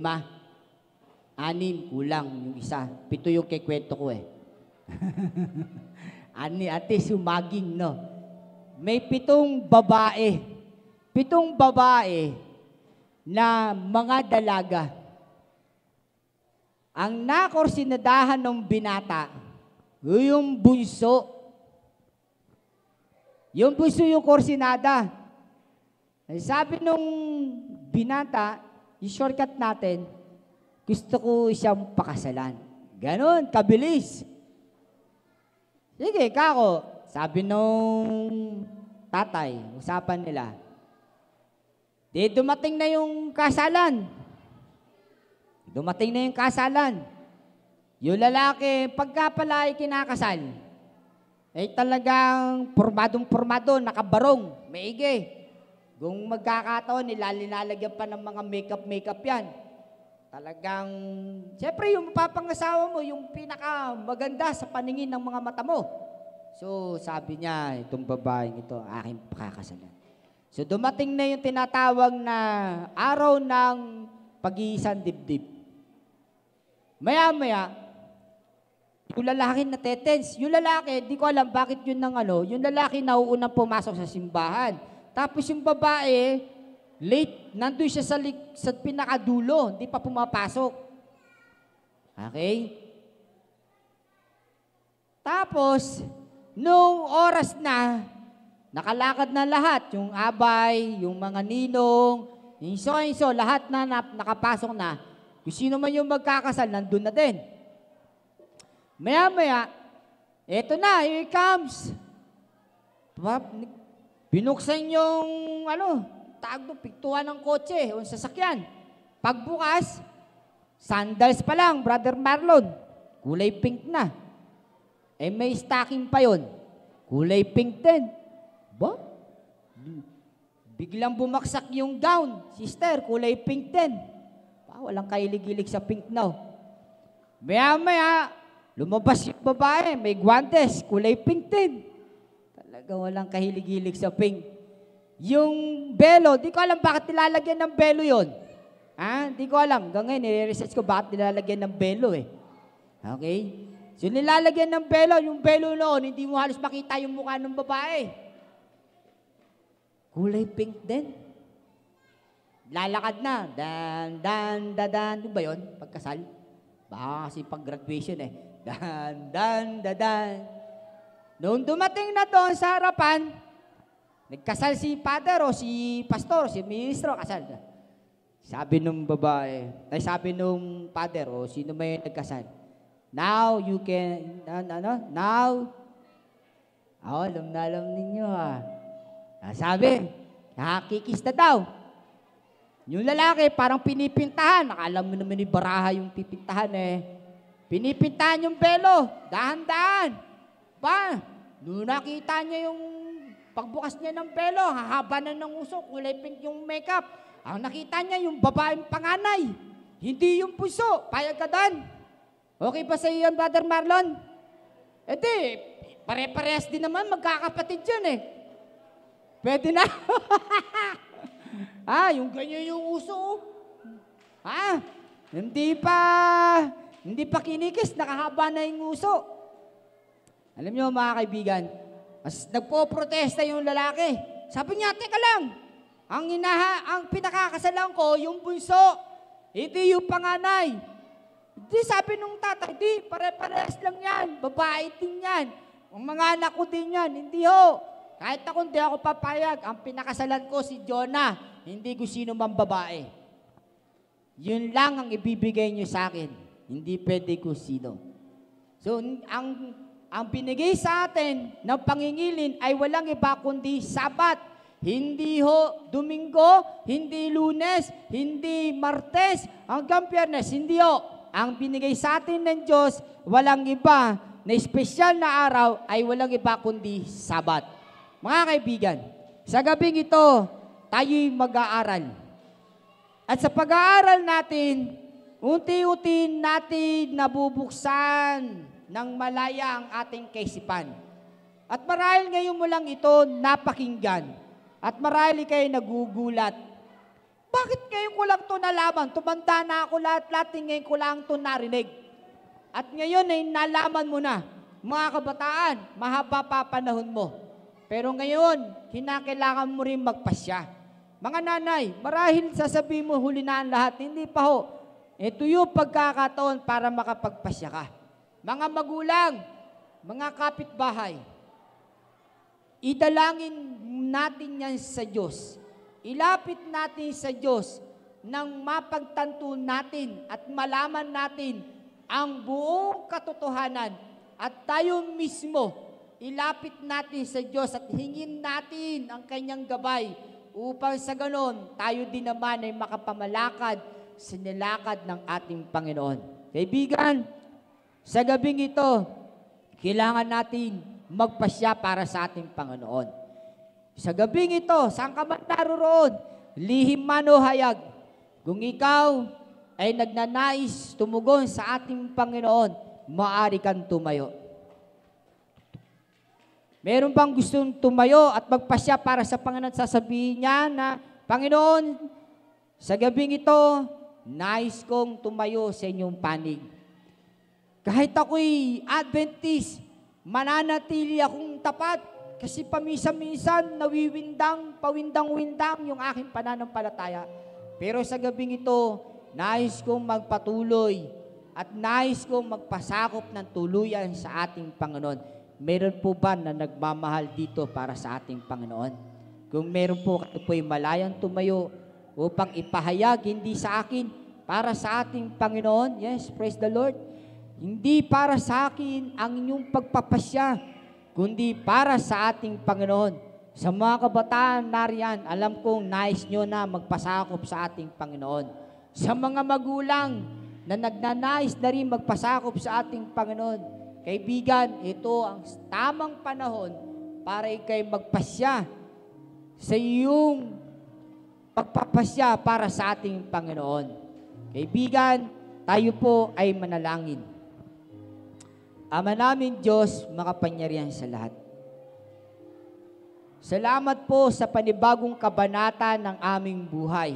Speaker 7: 6, kulang yung isa. 7 yung kikwento ko eh. Ate, sumaging, no? May 7 babae. 7 babae na mga dalaga. Ang nakorsinadahan ng binata, yung bunso. Yung bunso yung korsinada. Sabi nung binata, yung shortcut natin, gusto ko siyang pakasalan. Ganon, kabilis. Sige, kako, sabi nung tatay, usapan nila, di dumating na yung kasalan. Dumating na yung kasalan. Yung lalaki, pagka pala ay kinakasal, ay talagang pormadong-pormado, nakabarong, maigi. Kung magkakataon, nilalagyan pa ng mga makeup yan. Talagang, siyempre yung mapapangasawa mo, yung pinakamaganda sa paningin ng mga mata mo. So, sabi niya, itong babaeng ito, aking pakakasalan. So, dumating na yung tinatawag na araw ng pag-iisang dibdib. Maya-maya, yung lalaki na tetens, yung lalaki, di ko alam bakit yun yung lalaki nauunang pumasok sa simbahan. Tapos yung babae, late, nandun siya sa pinakadulo, hindi pa pumapasok. Okay? Tapos, nung oras na, nakalakad na lahat, yung abay, yung mga ninong, yung so, lahat na nakapasok na, kung sino man yung magkakasal, nandun na din. Maya-maya, eto na, here it comes. Binuksan yung, piktuan ng kotse o sasakyan. Pagbukas, sandals pa lang, Brother Marlon. Kulay pink na. Eh may stocking pa yon. Kulay pink din. Ba? Biglang bumaksak yung gown. Sister, kulay pink din. Walang kahilig-hilig sa pink now. Maya-maya, lumabas yung babae, may guantes, kulay pink din. Talaga walang kahilig-hilig sa pink. Yung belo, di ko alam bakit nilalagyan ng belo yon. Di ko alam. Hanggang ngayon, nire-research ko bakit nilalagyan ng belo eh. Okay? So nilalagyan ng belo, yung belo noon, hindi mo halos makita yung mukha ng babae. Kulay pink din. Lalakad na. Dan. Di ba yun? Pagkasal? Baka kasi pag-graduation eh. Dan. Noong dumating na doon sa harapan, nagkasal si father o si pastor, si ministro, kasal. Sabi nung babae, sabi nung father o sino may nagkasal, now you can, now, alam na alam ninyo sabi, nakakikis na daw. Yung lalaki parang pinipintahan, nakala mo naman ni baraha yung pipintahan eh. Pinipintahan yung belo, dahan-dahan. Nung nakita niya yung pagbukas niya ng belo, hahaba na ng usok, kulay pink yung makeup. Ang nakita niya yung babaeng panganay, hindi yung puso, payag ka doon. Okay ba sa iyo yan, Brother Marlon? Di, pare-parehas din naman, magkakapatid yan eh. Pwede na. Yung ganyan yung uso. Hindi pa kinikis, nakahaba na yung uso. Alam niyo mga kaibigan, mas nagpo-protesta yung lalaki. Sabi niya, teka lang, ang pinakakasalan ko, yung bunso, hindi yung panganay. Di sabi nung tatay, di, pare-parehas lang yan, babae din yan, ang mga anak ko din yan, hindi ho. Kahit ako hindi ako papayag, ang pinakasalan ko si Jonah, hindi ko sino mang babae. Yun lang ang ibibigay niyo sa akin, hindi pwede ko sino. So, ang binigay sa atin ng pangingilin ay walang iba kundi Sabat. Hindi ho Domingo, hindi Lunes, hindi Martes, hanggang Biyernes, hindi ho. Ang binigay sa atin ng Diyos, walang iba na espesyal na araw ay walang iba kundi Sabat. Mga kaibigan, sa gabing ito, tayo'y mag-aaral. At sa pag-aaral natin, unti-unti natin nabubuksan ng malaya ang ating kaisipan. At marahil ngayon mo lang ito napakinggan. At marahil kayo nagugulat. Bakit ngayon ko lang ito nalaman? Tumanda na ako lahat-lahat, ngayon ko lang ito narinig. At ngayon ay nalaman mo na, mga kabataan, mahaba pa panahon mo. Pero ngayon, kinakailangan mo rin magpasya. Mga nanay, marahil sasabihin mo huli na ang lahat, hindi pa ho. Ito yung pagkakataon para makapagpasya ka. Mga magulang, mga kapitbahay, idalangin natin yan sa Diyos. Ilapit natin sa Diyos nang mapagtanto natin at malaman natin ang buong katotohanan at tayo mismo ilapit natin sa Diyos at hingin natin ang kanyang gabay upang sa ganon, tayo din naman ay makapamalakad sa nilakad ng ating Panginoon. Kaibigan, sa gabing ito, kailangan natin magpasya para sa ating Panginoon. Sa gabing ito, saan ka man naroon, lihim man o hayag, kung ikaw ay nagnanais tumugon sa ating Panginoon, maaari kang tumayo. Meron bang gustong tumayo at magpasya para sa Panginoon? Sasabihin niya na, Panginoon, sa gabing ito, nais kong tumayo sa inyong panig. Kahit ako'y Adventist, mananatili akong tapat kasi paminsan-minsan pawindang-windang yung aking pananampalataya. Pero sa gabing ito, nais kong magpatuloy at nais kong magpasakop ng tuluyan sa ating Panginoon. Meron po ba na nagmamahal dito para sa ating Panginoon? Kung meron po, kayo po'y malayang tumayo upang ipahayag, hindi sa akin, para sa ating Panginoon. Yes, praise the Lord. Hindi para sa akin ang inyong pagpapasya, kundi para sa ating Panginoon. Sa mga kabataan nariyan, alam kong nais nyo na magpasakop sa ating Panginoon. Sa mga magulang na nagnanais na rin magpasakop sa ating Panginoon, kaibigan, ito ang tamang panahon para ikay magpasya sa iyong pagpapasya para sa ating Panginoon. Kaibigan, tayo po ay manalangin. Ama namin Diyos, makapangyarihan sa lahat. Salamat po sa panibagong kabanata ng aming buhay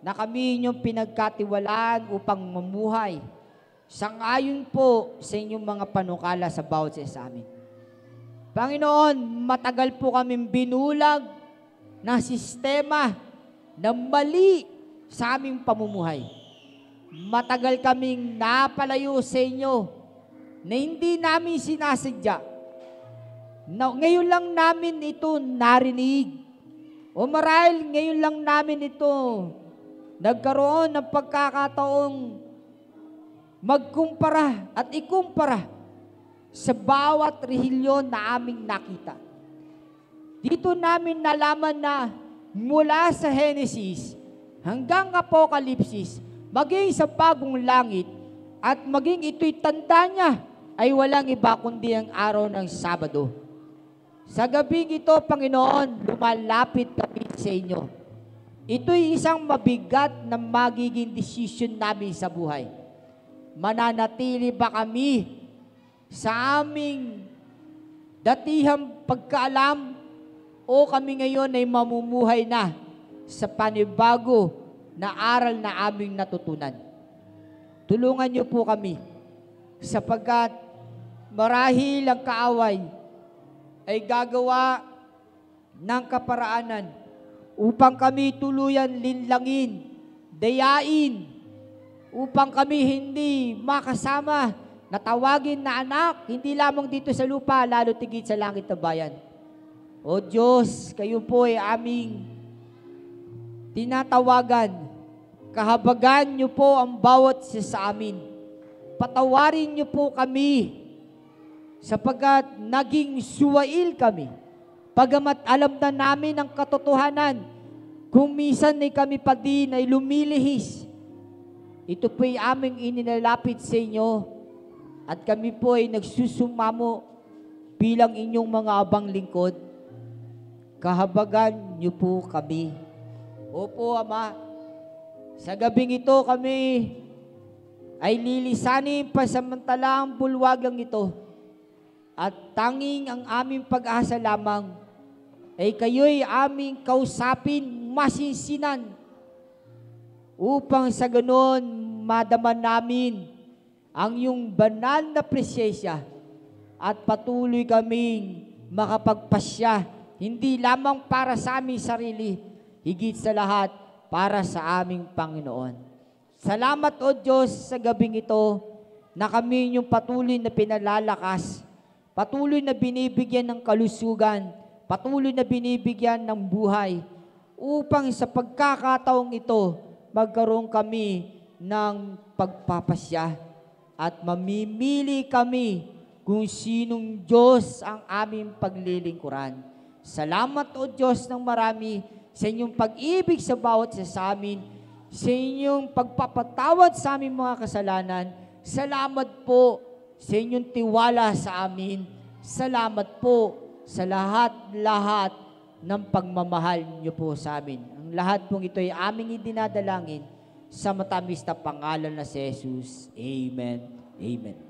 Speaker 7: na kami inyong pinagkatiwalaan upang mamuhay sangayon po sa inyong mga panukala sa bawat isa sa amin. Panginoon, matagal po kaming binulag ng sistema na mali sa aming pamumuhay. Matagal kaming napalayo sa inyo na hindi namin sinasadya. Ngayon lang namin ito narinig. O marahil ngayon lang namin ito nagkaroon ng pagkakataong magkumpara at ikumpara sa bawat rehilyon na aming nakita. Dito namin nalaman na mula sa Genesis hanggang Apokalipsis, maging sa bagong langit at maging ito'y tanda niya ay walang iba kundi ang araw ng Sabado. Sa gabing ito, Panginoon, lumalapit kami sa inyo. Ito'y isang mabigat na magiging decision namin sa buhay. Mananatili ba kami sa aming datihang pagkaalam o kami ngayon ay mamumuhay na sa panibago na aral na aming natutunan? Tulungan niyo po kami sapagkat marahil ang kaaway ay gagawa ng kaparaanan upang kami tuluyan linlangin, dayain, upang kami hindi makasama na tawagin na anak, hindi lamang dito sa lupa, lalo tigit sa langit na bayan. O Diyos, kayo po ay aming tinatawagan. Kahabagan niyo po ang bawat isa sa amin. Patawarin niyo po kami sapagkat naging suwail kami. Pagamat alam na namin ang katotohanan, kung minsan ay kami pa din ay lumilihis, ito po'y aming ininalapit sa inyo at kami po ay nagsusumamo bilang inyong mga abang lingkod. Kahabagan niyo po kami. Opo, Ama, sa gabing ito kami ay lilisanin pasamantala ang bulwagang ito at tanging ang aming pag-asa lamang ay kayo'y aming kausapin masinsinan upang sa ganon madama namin ang iyong banal na presensya at patuloy kaming makapagpasya, hindi lamang para sa aming sarili, higit sa lahat para sa aming Panginoon. Salamat o Diyos sa gabing ito na kami inyong patuloy na pinalalakas, patuloy na binibigyan ng kalusugan, patuloy na binibigyan ng buhay, upang sa pagkakataong ito, magkaroon kami ng pagpapasya at mamimili kami kung sinong Diyos ang aming paglilingkuran. Salamat o Diyos ng marami sa inyong pag-ibig sa bawat isa sa amin, sa inyong pagpapatawad sa aming mga kasalanan. Salamat po sa inyong tiwala sa amin. Salamat po sa lahat-lahat ng pagmamahal niyo po sa amin. Ang lahat pong ito ay aming idinadalangin sa matamis na pangalan na si Jesus. Amen. Amen.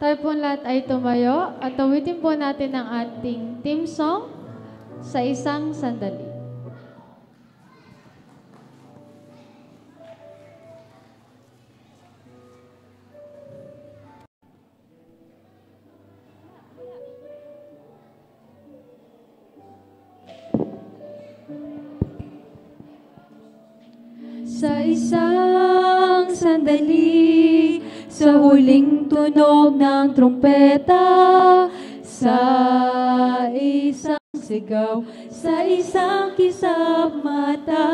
Speaker 2: Tayo po lahat ay tumayo at awitin po natin ang ating team song sa isang sandali.
Speaker 1: Sa isang sandali, sa huling tunog ng trumpeta, sa isang sigaw, sa isang kisap mata,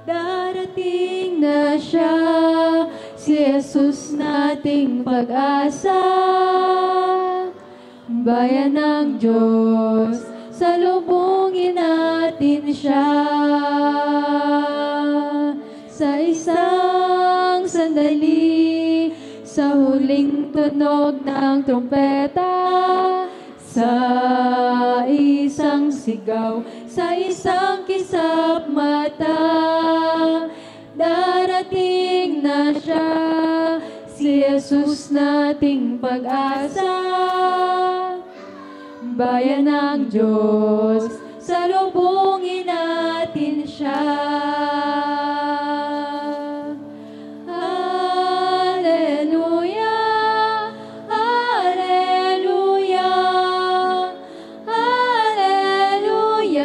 Speaker 1: darating na siya, si Jesus nating pag-asa. Bayan ng Diyos, salubungin natin siya. Sa isang sandali, sa huling tunog ng trumpeta, sa isang sigaw, sa isang kisap mata, darating na siya, si Jesus nating pag-asa. Bayan ng Diyos, salubungin natin siya. Hallelujah, hallelujah, hallelujah,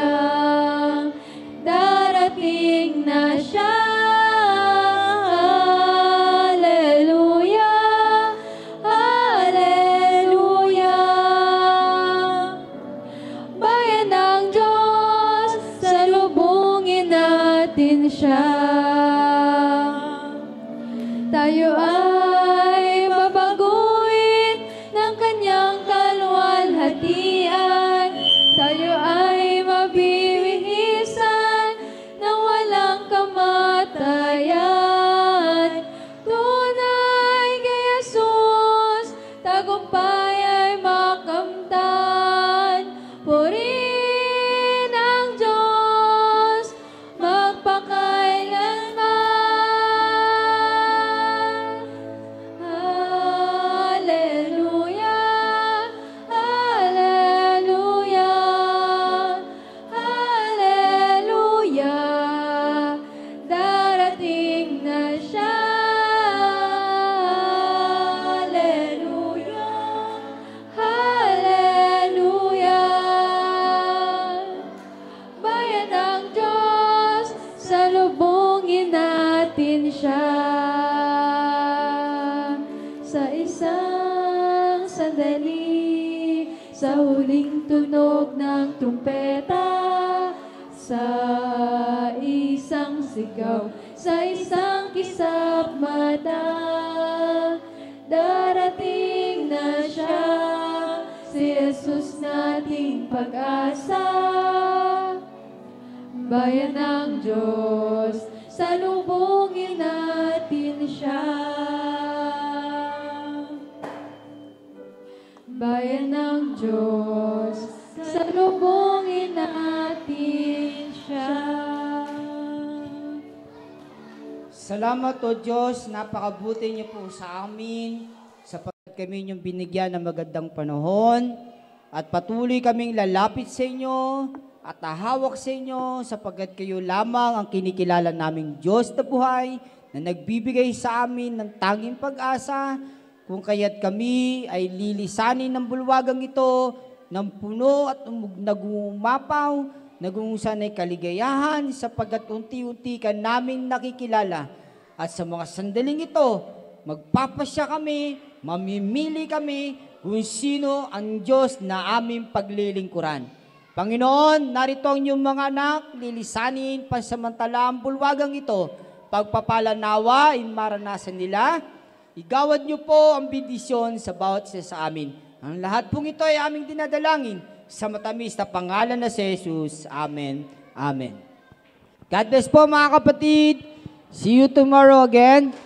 Speaker 1: darating na siya. Hallelujah, hallelujah, bayan ng Diyos, salubungin natin siya. Tayo ay babaguhin ng kanyang kaluwalhatian. Tayo ay mabibihisan ng walang kamatayan. Tunay kay Jesus, tagumpay ay makamtan. Purihin ang Diyos, magpakailanman. Hallelujah, hallelujah, hallelujah, darating na siya. Hallelujah, hallelujah, bayan ng Diyos, salubungin natin siya. Sa isang sandali, sa huling tunog ng trumpeta, sa isang sigaw, sa isang kisap mata, darating na siya, si Jesus nating pag-asa. Bayan ng Diyos, salubungin natin siya. Bayan ng Diyos, salubungin natin siya.
Speaker 7: Salamat o Diyos, napakabuti niyo po sa amin, sapagkat kami inyong binigyan ng magandang panahon, at patuloy kaming lalapit sa inyo, at ahawak sa inyo, sapagkat kayo lamang ang kinikilala naming Diyos na buhay, na nagbibigay sa amin ng tanging pag-asa, kung kaya't kami ay lilisanin ng bulwagang ito, ng puno at nagumapaw, nagungusan ay kaligayahan, sapagkat unti-unti ka naming nakikilala. At sa mga sandaling ito, magpapasya kami, mamimili kami, kung sino ang Diyos na aming paglilingkuran. Panginoon, narito ang iyong mga anak, lilisanin pansamantala ang bulwagang ito, pagpapalanawa, maranasan nila. Igawad niyo po ang bendisyon sa bawat isa sa amin. Ang lahat pong ito ay aming dinadalangin sa matamis na pangalan na si Jesus. Amen. Amen. God bless po mga kapatid. See you tomorrow again.